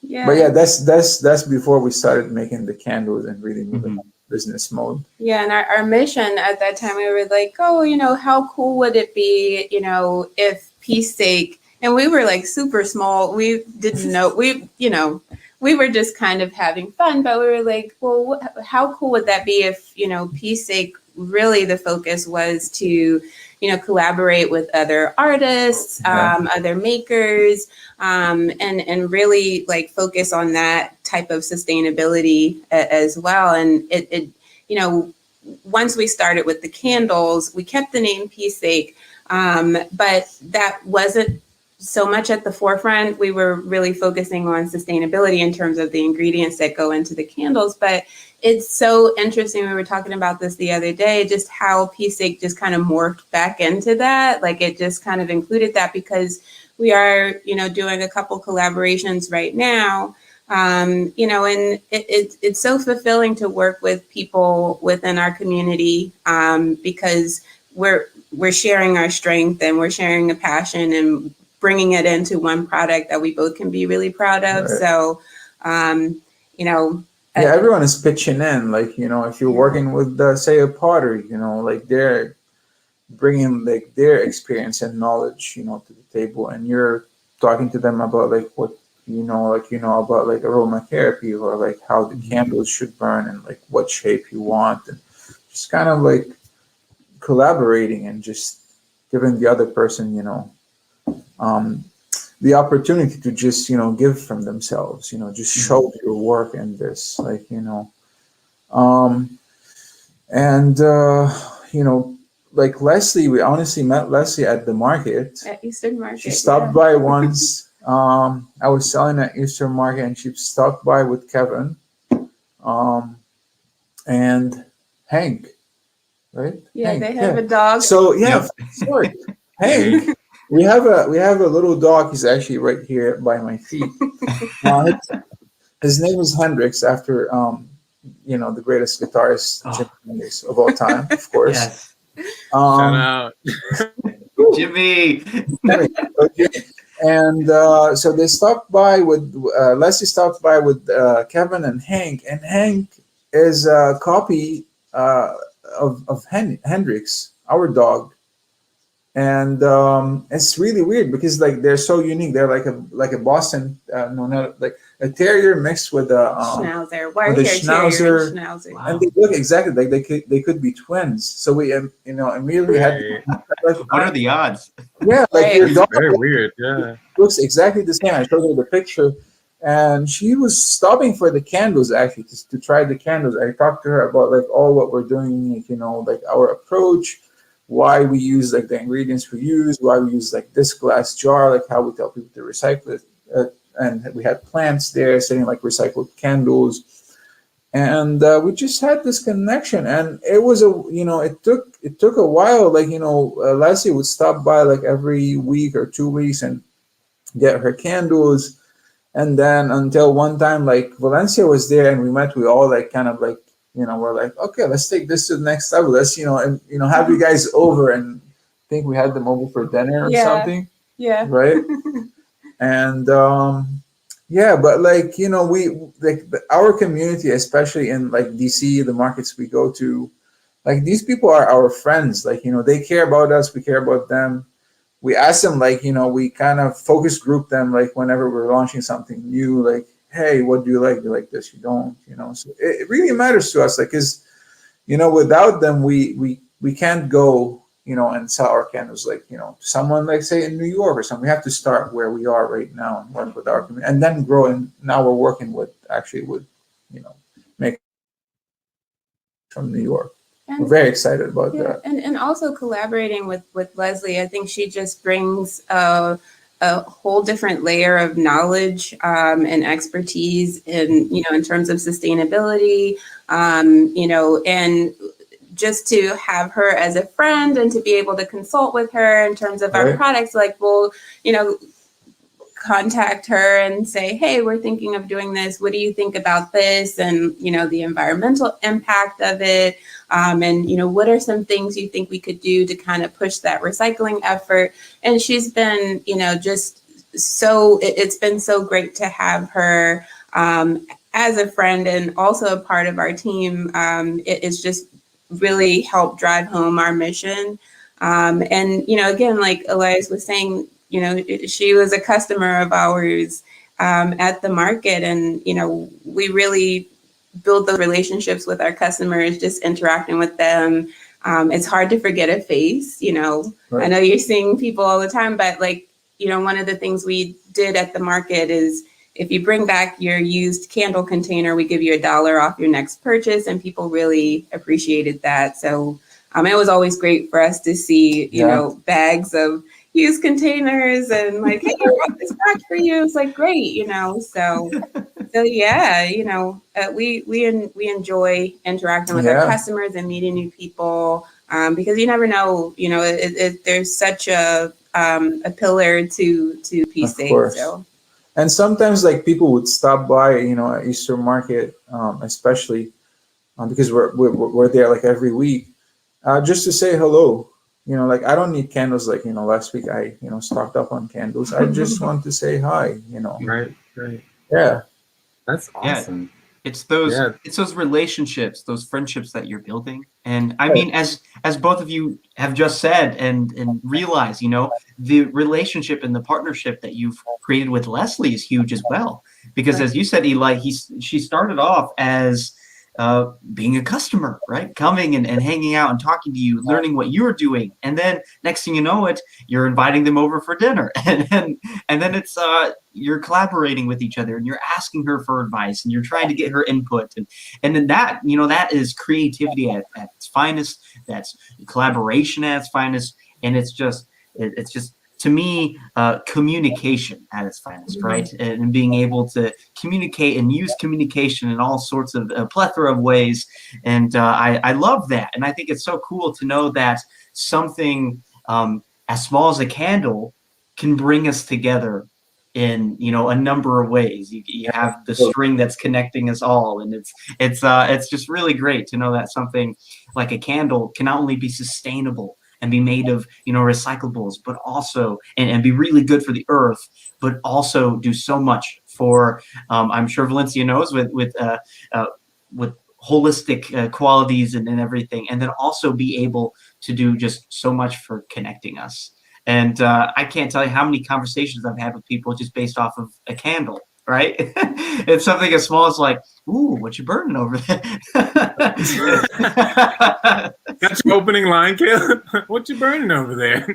Yeah. But yeah, that's before we started making the candles and really moving on business mode. Yeah, and our mission at that time, we were like, oh, how cool would it be, if Peacesake, and we were like super small. We didn't know, we were just kind of having fun, but we were like, well, how cool would that be if, Peacesake, really the focus was to, collaborate with other artists, other makers, and really like focus on that type of sustainability as well. And it once we started with the candles, we kept the name Peacesake, but that wasn't so much at the forefront. We were really focusing on sustainability in terms of the ingredients that go into the candles. But it's so interesting. We were talking about this the other day, just how Peacesake just kind of morphed back into that. Like it just kind of included that because we are, doing a couple collaborations right now. And it's so fulfilling to work with people within our community because we're sharing our strength and we're sharing a passion and bringing it into one product that we both can be really proud of. Right. So, yeah, everyone is pitching in. Like, if you're working with, say, a potter, like they're bringing like their experience and knowledge, to the table, and you're talking to them about like what about like aromatherapy or like how the candles should burn and like what shape you want, and just kind of like collaborating and just giving the other person, the opportunity to just give from themselves, just show your work in this, like and like Leslie, we honestly met Leslie at the market. At Eastern Market. She stopped by once. I was selling at Eastern Market, and she stopped by with Kevin, and Hank, right? Yeah, Hank, they have a dog. So yeah, sorry, Hank. We have a little dog. He's actually right here by my feet. His name is Hendrix, after the greatest guitarist Jimi Hendrix of all time, of course. Yes. Shout out. Jimmy. And so they stopped by with Leslie stopped by with Kevin and Hank is a copy of Hendrix, our dog. And it's really weird because like they're so unique. They're like a Boston, not like a terrier mixed with a Schnauzer, with a Schnauzer. Wow. and they look exactly like they could be twins. So we immediately had like, What are the odds? yeah, like Right. your It's dog very weird. Yeah. looks exactly the same. I showed her the picture, and she was stopping for the candles actually to try the candles. I talked to her about like all what we're doing, like like our approach, why we use like the ingredients we use, why we use like this glass jar, like how we tell people to recycle it, and we had plants there selling like recycled candles, and we just had this connection, and it was it took a while. Like Leslie would stop by like every week or 2 weeks and get her candles, and then until one time like Valencia was there and we all like kind of like we're like, okay, let's take this to the next level. Let's have you guys over, and I think we had them over for dinner or something. Yeah. Right. And yeah, but like we like our community, especially in like DC, the markets we go to, like these people are our friends. Like they care about us, we care about them. We ask them, like we kind of focus group them, like whenever we're launching something new, like, hey, what do you like? You like this? You don't? So it really matters to us, like, because without them, we can't go and sell our candles, like to someone like say in New York or something. We have to start where we are right now and work with our community, and then grow. And now we're working with make from New York. We're very excited about that. And also collaborating with Leslie, I think she just brings a whole different layer of knowledge and expertise in terms of sustainability, and just to have her as a friend and to be able to consult with her in terms of our products, like, well, contact her and say, hey, we're thinking of doing this. What do you think about this? And, the environmental impact of it. And, what are some things you think we could do to kind of push that recycling effort? And she's been, just so, it's been so great to have her as a friend and also a part of our team. It's just really helped drive home our mission. And, again, like Elias was saying, she was a customer of ours at the market. And, we really build those relationships with our customers, just interacting with them. It's hard to forget a face, Right. I know you're seeing people all the time, but one of the things we did at the market is if you bring back your used candle container, we give you $1 off your next purchase, and people really appreciated that. So it was always great for us to see, bags of used containers and like, hey, I brought this back for you. It's like, great, so yeah, we enjoy interacting with our customers and meeting new people because you never know, there's such a pillar to Peacesake. So. And sometimes like people would stop by, at Easter market, especially because we're there like every week, just to say hello. Like I don't need candles. Like last week I stocked up on candles. I just want to say hi. Right. Yeah. That's awesome. Yeah. It's those relationships, those friendships that you're building. And I mean, as both of you have just said and realize, the relationship and the partnership that you've created with Leslie is huge as well. Because as you said, Eli, she started off as being a customer, right? Coming and hanging out and talking to you, learning what you're doing. And then next thing you know it, you're inviting them over for dinner. And then it's you're collaborating with each other and you're asking her for advice and you're trying to get her input. And then that, that is creativity at its finest. That's collaboration at its finest. And it's just to me, communication at its finest, right? And being able to communicate and use communication in all sorts of a plethora of ways. And I love that. And I think it's so cool to know that something as small as a candle can bring us together in, a number of ways. You have the string that's connecting us all. And it's just really great to know that something like a candle can not only be sustainable and be made of, recyclables, but also, and be really good for the earth, but also do so much for, I'm sure Valencia knows with holistic qualities and everything, and then also be able to do just so much for connecting us. And I can't tell you how many conversations I've had with people just based off of a candle, right? It's something as small as like, ooh, what you burning over there? That's your opening line, Caleb. What you burning over there?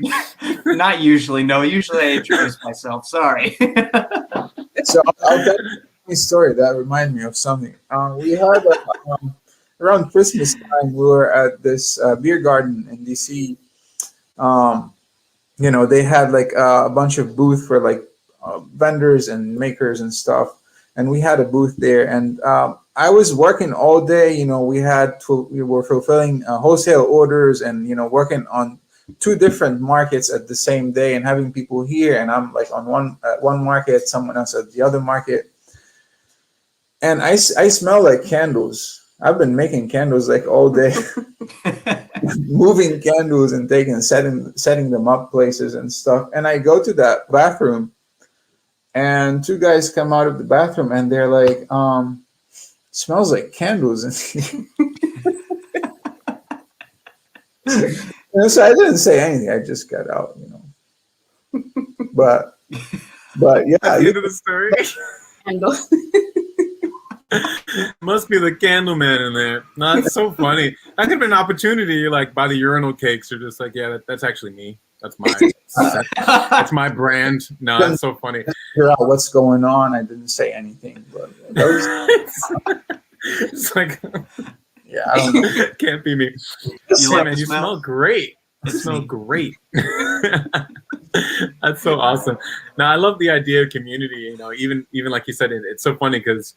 Not usually. No, usually I introduce myself. Sorry. So I'll tell you a story that reminded me of something. We had around Christmas time, we were at this beer garden in DC. They had like a bunch of booths for like vendors and makers and stuff, and we had a booth there. And I was working all day. We were fulfilling wholesale orders and working on 2 different markets at the same day, and having people here, and I'm like on one market, someone else at the other market, and I smell like candles. I've been making candles like all day, moving candles and setting them up places and stuff. And I go to that bathroom, and 2 guys come out of the bathroom, and they're like, "Smells like candles." So I didn't say anything. I just got out, But yeah, that's the end of the story. Candles. Must be the candle man in there. No, that's so funny. That could have been an opportunity, like by the urinal cakes, or just like, yeah, that's actually me. That's mine. That's my brand. No, that's so funny. Figure out what's going on. I didn't say anything, but it's like, yeah, I don't know. Can't be me. You smell great. You smell great. That's so awesome. Now I love the idea of community. Even like you said, it's so funny because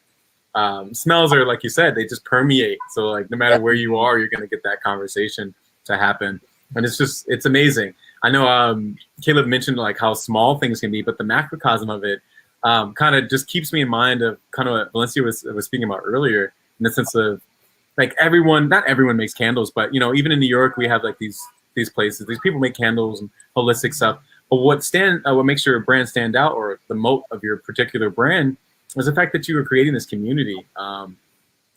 smells are, like you said, they just permeate. So like no matter where you are, you're gonna get that conversation to happen, and it's amazing. I know Caleb mentioned like how small things can be, but the macrocosm of it kind of just keeps me in mind of kind of what Valencia was speaking about earlier, in the sense of like not everyone makes candles, but even in New York we have like these places, these people make candles and holistic stuff. But what makes your brand stand out, or the moat of your particular brand, is the fact that you are creating this community.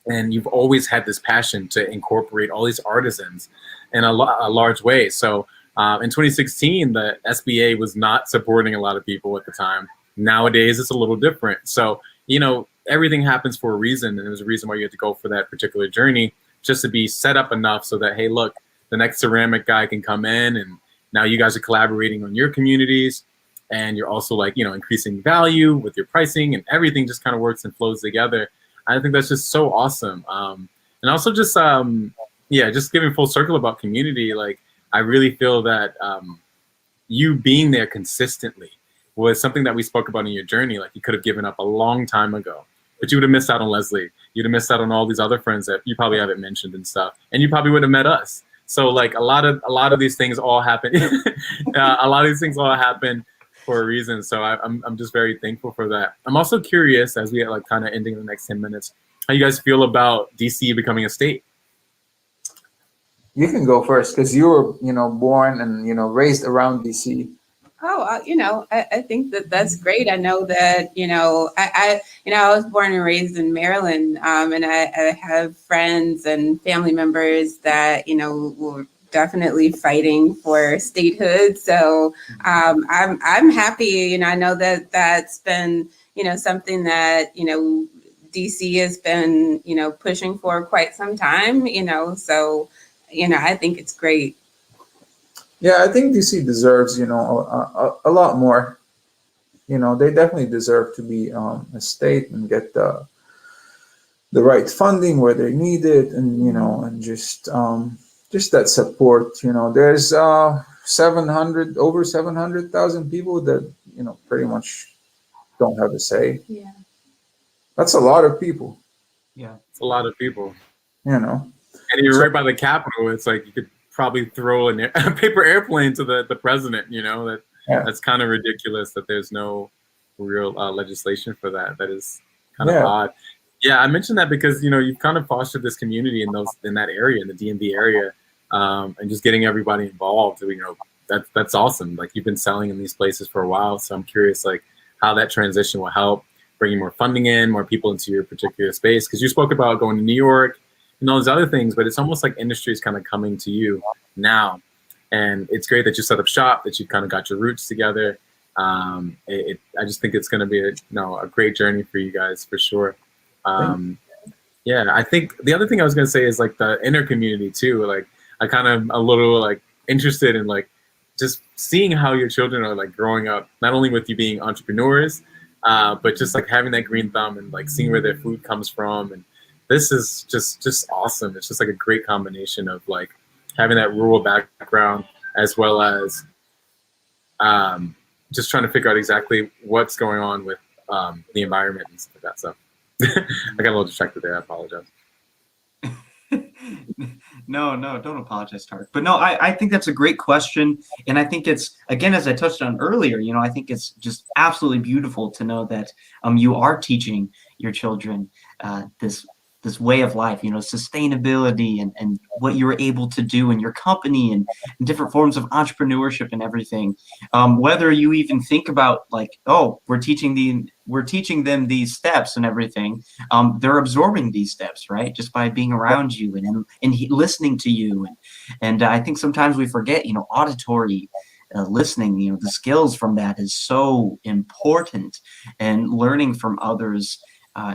And you've always had this passion to incorporate all these artisans in a large way. So in 2016, the SBA was not supporting a lot of people at the time. Nowadays, it's a little different. So, everything happens for a reason. And there's a reason why you had to go for that particular journey, just to be set up enough so that, hey, look, the next ceramic guy can come in, and now you guys are collaborating on your communities. And you're also like, increasing value with your pricing, and everything just kind of works and flows together. I think that's just so awesome. And also just, just giving full circle about community. Like, I really feel that you being there consistently was something that we spoke about in your journey. Like, you could have given up a long time ago, but you would have missed out on Leslie. You'd have missed out on all these other friends that you probably haven't mentioned and stuff. And you probably would have met us. So like a lot of these things all happen. A lot of these things all happen for a reason. So I'm just very thankful for that. I'm also curious, as we are like kind of ending in the next 10 minutes, how you guys feel about DC becoming a state. You can go first, because you were, born and, raised around DC. Oh, I think that's great. I know that, I was born and raised in Maryland, and I have friends and family members that, were definitely fighting for statehood. So I'm happy. I know that that's been, something that, DC has been, pushing for quite some time, so, I think it's great. Yeah, I think DC deserves, a lot more. They definitely deserve to be a state and get the right funding where they need it, and and just that support. There's over 700,000 people that pretty much don't have a say. Yeah, that's a lot of people. Yeah, it's a lot of people. And you're right by the Capitol. It's like you could probably throw a paper airplane to the president. That's kind of ridiculous that there's no real legislation for that. That is kind of odd. Yeah, I mentioned that because you've kind of fostered this community in that area, in the DMV area, and just getting everybody involved. That's awesome. Like, you've been selling in these places for a while, so I'm curious like how that transition will help bringing more funding in, more people into your particular space. Because you spoke about going to New York and all those other things, but it's almost like industry is kind of coming to you now. And it's great that you set up shop, that you kind of got your roots together. I just think it's going to be a great journey for you guys, for sure. I think the other thing I was going to say is like the inner community too. Like, I kind of a little like interested in like just seeing how your children are like growing up, not only with you being entrepreneurs, but just like having that green thumb and like seeing where their food comes from. And this is just awesome. It's just like a great combination of like having that rural background, as well as just trying to figure out exactly what's going on with the environment and stuff like that. So I got a little distracted there. I apologize. No, don't apologize, Tarek. But no, I think that's a great question. And I think it's, again, as I touched on earlier, I think it's just absolutely beautiful to know that you are teaching your children this way of life, sustainability and what you're able to do in your company and different forms of entrepreneurship and everything. Whether you even think about like, oh, we're teaching them these steps and everything. They're absorbing these steps, right? Just by being around you and listening to you. And I think sometimes we forget, auditory listening, the skills from that is so important, and learning from others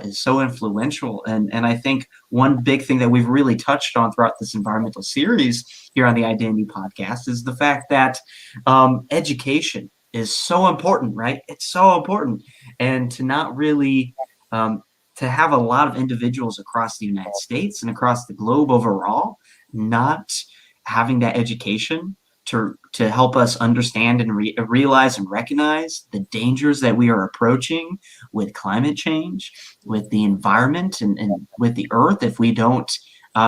is so influential. And I think one big thing that we've really touched on throughout this environmental series here on the Identity Podcast is the fact that education is so important, right? It's so important. And to not really, to have a lot of individuals across the United States and across the globe overall, not having that education to help us understand and realize and recognize the dangers that we are approaching with climate change, with the environment, and with the earth, if we don't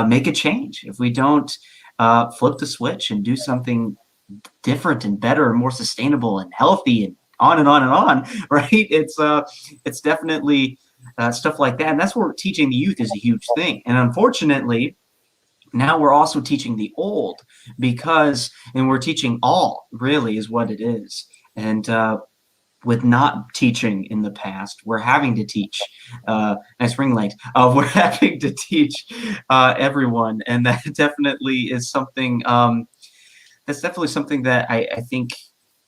make a change, if we don't flip the switch and do something different and better and more sustainable and healthy and on and on and on, right? It's definitely stuff like that. And that's where teaching the youth is a huge thing. And unfortunately, now we're also teaching the old and we're teaching all really is what it is. And with not teaching in the past, we're having to teach. Nice ring light. We're having to teach everyone, and that definitely is something. That's definitely something that I think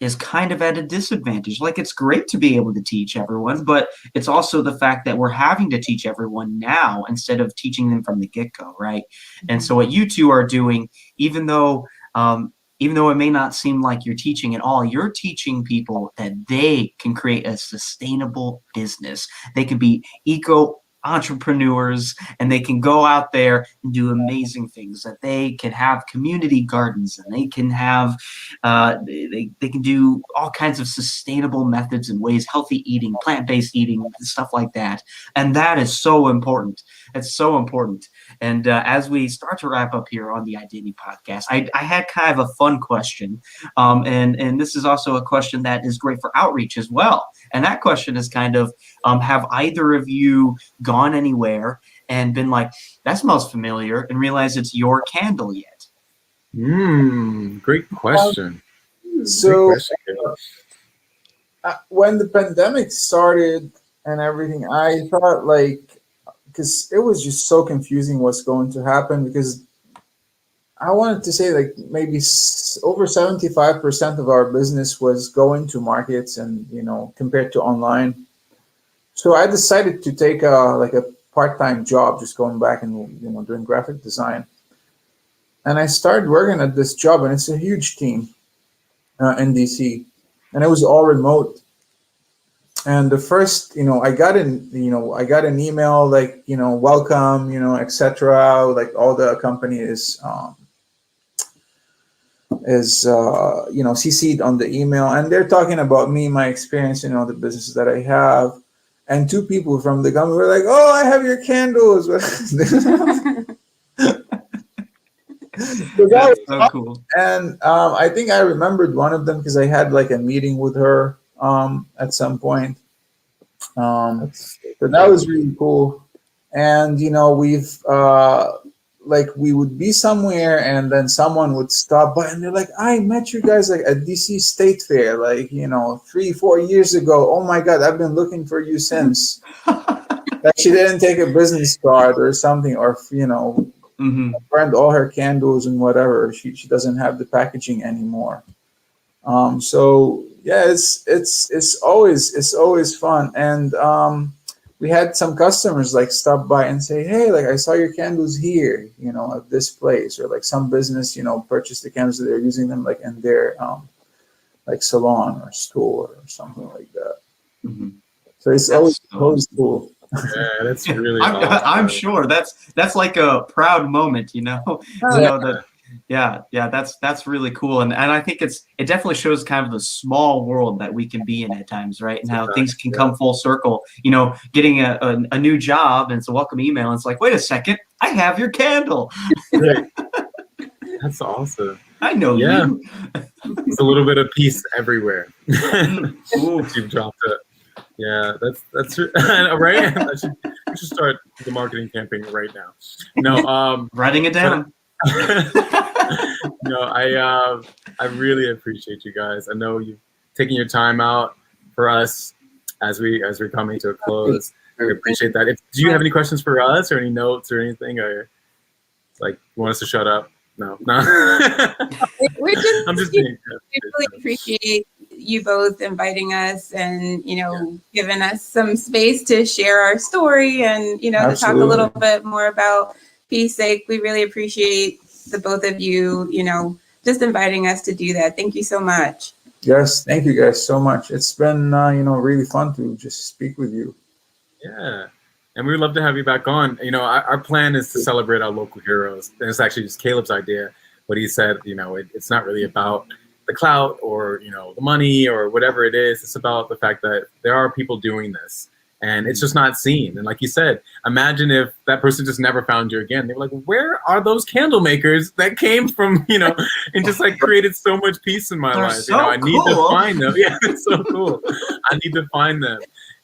is kind of at a disadvantage. Like, it's great to be able to teach everyone, but it's also the fact that we're having to teach everyone now instead of teaching them from the get-go, right? And so what you two are doing, even though it may not seem like you're teaching at all, you're teaching people that they can create a sustainable business. They can be eco entrepreneurs, and they can go out there and do amazing things. That they can have community gardens, and they can have they can do all kinds of sustainable methods and ways, healthy eating, plant-based eating, stuff like that. And that is so important. It's so important. And as we start to wrap up here on the Identity Podcast, I had kind of a fun question, and this is also a question that is great for outreach as well. And that question is kind of, have either of you gone anywhere and been like, that smells familiar, and realize it's your candle yet? Great question. So Great question. when the pandemic started and everything, I thought, like, because it was just so confusing what's going to happen, because I wanted to say, like, maybe over 75% of our business was going to markets and, compared to online. So I decided to take a part-time job, just going back and, doing graphic design. And I started working at this job, and it's a huge team in DC, and it was all remote. And the first, I got an email like, welcome, etc. Like, all the company is CC'd on the email, and they're talking about me, my experience, the businesses that I have. And two people from the company were like, "Oh, I have your candles." So That's so cool. And I think I remembered one of them because I had like a meeting with her at some point. So that was really cool. And we've we would be somewhere, and then someone would stop by, and they're like, "I met you guys like at DC State Fair, 3-4 years ago. Oh my God, I've been looking for you since." Like, she didn't take a business card or something, or burned all her candles and whatever. She doesn't have the packaging anymore. So yeah, it's always fun. And we had some customers like stop by and say, "Hey, like, I saw your candles here, at this place," or like some business, purchased the candles that they're using them like in their like salon or store or something like that. So it's always cool. Yeah, that's really I'm awesome. sure that's like a proud moment, that's really cool. And I think it definitely shows kind of the small world that we can be in at times, right? And how things can come full circle. Getting a new job, and it's a welcome email, and it's like, wait a second, I have your candle. Right. That's awesome. I know you. There's a little bit of peace everywhere. You've dropped it. Yeah, that's right. I should start the marketing campaign right now. No, writing it down. No, I really appreciate you guys. I know you've taken your time out for us as we're coming to a close. I appreciate that. Do you have any questions for us, or any notes or anything, or like you want us to shut up? No. We're just, I'm just we being really appreciate you both inviting us and, giving us some space to share our story and, to talk a little bit more about Peacesake. We really appreciate the both of you, just inviting us to do that. Thank you so much. Yes, thank you guys so much. It's been, really fun to just speak with you. Yeah. And we would love to have you back on. Our plan is to celebrate our local heroes. And it's actually just Caleb's idea. What he said, it's not really about the clout or, the money or whatever it is. It's about the fact that there are people doing this. and it's just not seen. And like you said, imagine if that person just never found you again. They were like, where are those candle makers that came from, and just like created so much peace in my They're life? so I need to cool. find them. Yeah, it's so cool. I need to find them.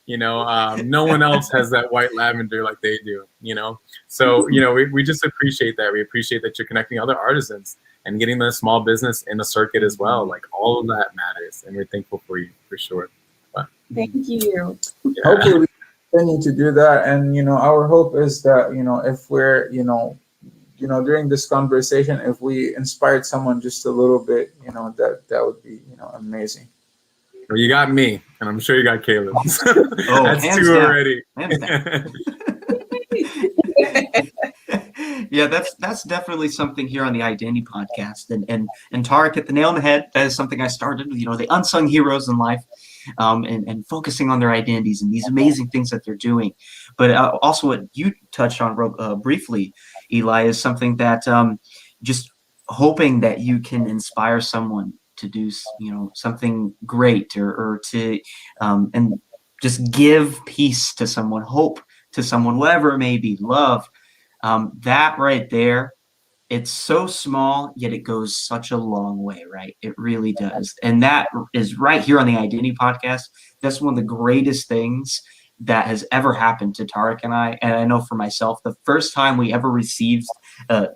No one else has that white lavender like they do, So, we just appreciate that. We appreciate that you're connecting other artisans and getting the small business in a circuit as well. Like, all of that matters, and we're thankful for you, for sure. But, Thank you. yeah. Hopefully we continue to do that. And, our hope is that, if we're, during this conversation, if we inspired someone just a little bit, that would be, amazing. Well, you got me, and I'm sure you got Caleb. Oh, That's hands two down. already. Hands down. Yeah, that's definitely something here on the Identity podcast, and Tarek hit the nail on the head. That is something I started with, the unsung heroes in life, and focusing on their identities and these amazing things that they're doing. But also, what you touched on briefly, Eli, is something that just hoping that you can inspire someone to do, something great, or to and just give peace to someone, hope to someone, whatever it may be, love. That right there, it's so small, yet it goes such a long way, right? It really does. And that is right here on the Identity podcast. That's one of the greatest things that has ever happened to Tarek and I. And I know for myself, the first time we ever received a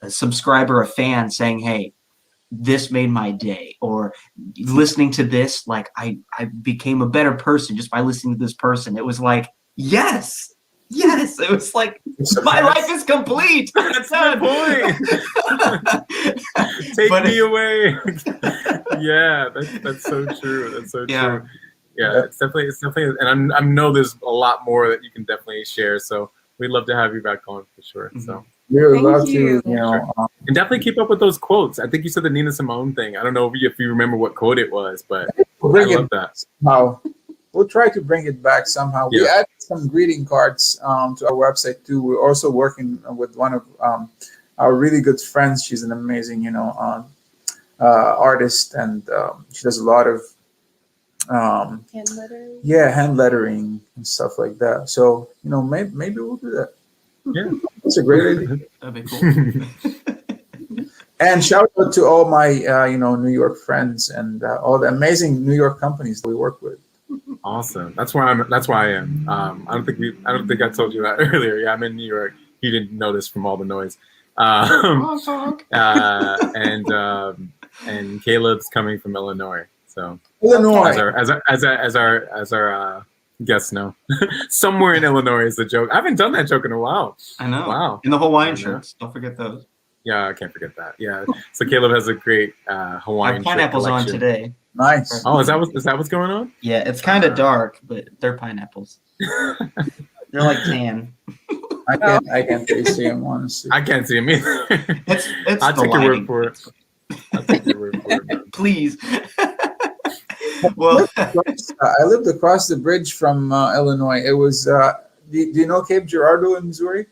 subscriber, a fan saying, hey, this made my day, or listening to this, like I became a better person just by listening to this person. It was like, yes. It was like, my life is complete. That's my point. Take me away. Yeah, that's so true. That's so true. Yeah, it's definitely, and I know there's a lot more that you can definitely share. So we'd love to have you back on for sure. So we would love you. to, and definitely keep up with those quotes. I think you said the Nina Simone thing. I don't know if you remember what quote it was, but I love that. Wow. We'll try to bring it back somehow. Yeah. We added some greeting cards to our website too. We're also working with one of our really good friends. She's an amazing, artist, and she does a lot of Hand lettering. hand lettering and stuff like that. So maybe we'll do that. Yeah, That's a great idea. That'd be cool. And shout out to all my New York friends and all the amazing New York companies that we work with. Awesome. That's why I am. I don't think I told you that earlier. Yeah, I'm in New York. You didn't notice from all the noise. And Caleb's coming from Illinois. So Illinois. as our guests know, somewhere in Illinois is the joke. I haven't done that joke in a while. I know. Wow. And the Hawaiian shirts. Don't forget those. Yeah, I can't forget that. Yeah. So Caleb has a great Hawaiian Our pineapples shirt on collection. today. Nice. Oh, is that what's going on? Yeah, it's kind of dark, but they're pineapples. They're like tan. I can't really see him, honestly. I can't see him either. It's I'll the take your lighting. word for it. I'll take your word for it. Please. Well, I lived across the bridge from Illinois. It was, do you know Cape Girardeau in Missouri?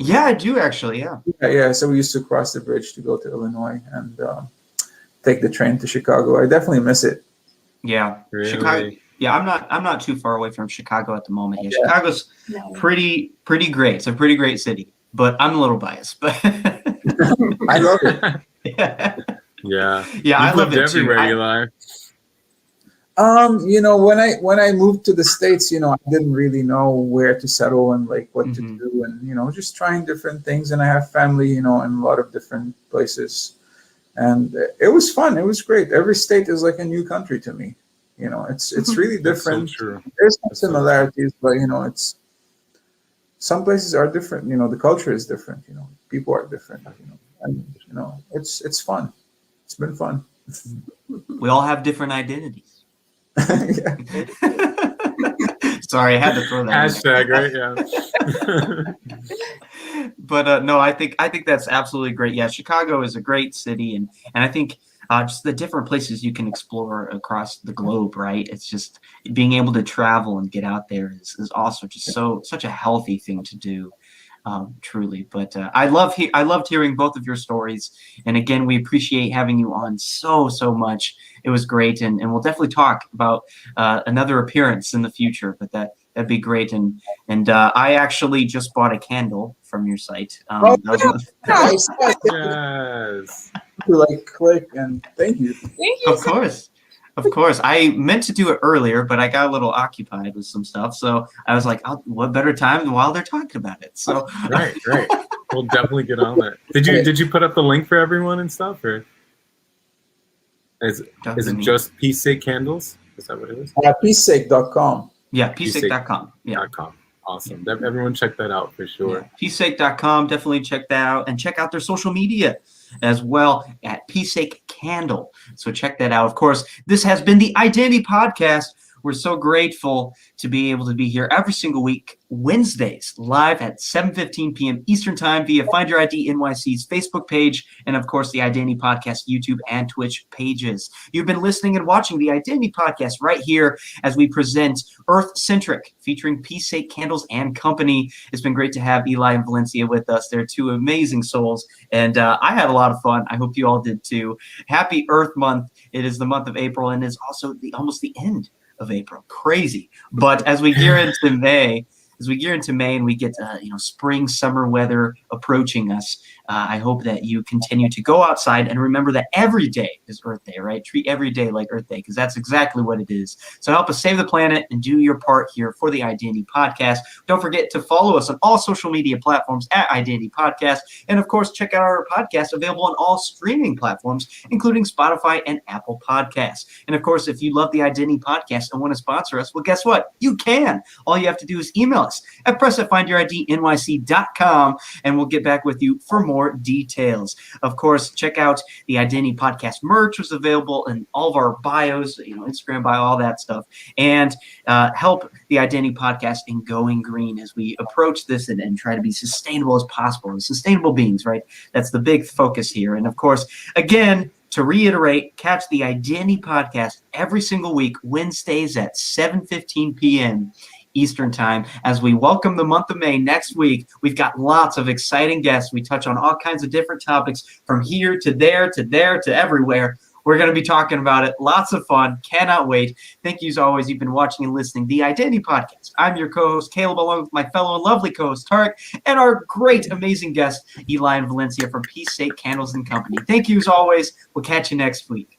yeah, I do actually. Yeah. Yeah. So we used to cross the bridge to go to Illinois and take the train to Chicago. I definitely miss it. Yeah. Really? Chicago. Yeah, I'm not too far away from Chicago at the moment. Yeah, Yeah. Chicago's No. pretty great. It's a pretty great city, but I'm a little biased. But I love it. yeah, Yeah. yeah, I You've love lived it too. everywhere, Eli. When I moved to the States, I didn't really know where to settle and like what to Mhm. do, and just trying different things. And I have family, in a lot of different places, and it was fun. It was great. Every state is like a new country to me. It's really That's so different. true. There's some That's so similarities, but it's some places are different. The culture is different. People are different. And it's fun. It's been fun. We all have different identities. Yeah. Sorry, I had to throw that. in. Hashtag, right? Yeah. But no, I think that's absolutely great. Yeah, Chicago is a great city, and I think just the different places you can explore across the globe, right? It's just being able to travel and get out there is also just such a healthy thing to do, truly. But I loved hearing both of your stories, and again, we appreciate having you on so much. It was great, and we'll definitely talk about another appearance in the future. But that That'd be great. And I actually just bought a candle from your site. That was Nice. Yes. Like click and thank you. Thank you. Of course. Of course. I meant to do it earlier, but I got a little occupied with some stuff. So I was like, what better time than while they're talking about it? So Right. We'll definitely get on that. Did you put up the link for everyone and stuff, or is it just Peacesake candles? Is that what it is? Peacesake.com. Yeah, peacesake.com. Yeah. .com. Awesome. Everyone check that out for sure. Yeah. Peacesake.com. Definitely check that out, and check out their social media as well at Peacesake Candle. So check that out. Of course, this has been the Identity Podcast. We're so grateful to be able to be here every single week, Wednesdays, live at 7:15 p.m. Eastern Time via Find Your ID NYC's Facebook page, and of course, the Identity Podcast YouTube and Twitch pages. You've been listening and watching the Identity Podcast right here as we present Earth-Centric, featuring Peacesake Candles and Company. It's been great to have Eli and Valencia with us. They're two amazing souls, and I had a lot of fun. I hope you all did too. Happy Earth Month. It is the month of April, and it's also almost the end of April. Crazy. But as we gear into May, and we get spring, summer weather approaching us, I hope that you continue to go outside and remember that every day is Earth Day, right? Treat every day like Earth Day, because that's exactly what it is. So help us save the planet and do your part here for the Identity Podcast. Don't forget to follow us on all social media platforms at Identity Podcast. And of course, check out our podcast available on all streaming platforms, including Spotify and Apple Podcasts. And of course, if you love the Identity Podcast and want to sponsor us, well, guess what? You can. All you have to do is email us at press@findyouridnyc.com, and we'll get back with you for more details. Of course, check out the Identity Podcast merch, which is available in all of our bios, Instagram bio, all that stuff, and help the Identity Podcast in going green as we approach this and try to be sustainable as possible. Sustainable beings, right? That's the big focus here. And of course, again, to reiterate, catch the Identity Podcast every single week, Wednesdays at 7:15 p.m. Eastern Time, as we welcome the month of May next week. We've got lots of exciting guests. We touch on all kinds of different topics from here to there to everywhere. We're going to be talking about it. Lots of fun. Cannot wait. Thank you as always. You've been watching and listening the Identity Podcast. I'm your co-host, Caleb, along with my fellow and lovely co-host, Tarek, and our great, amazing guest, Eli and Valencia from Peacesake Candles and Company. Thank you as always. We'll catch you next week.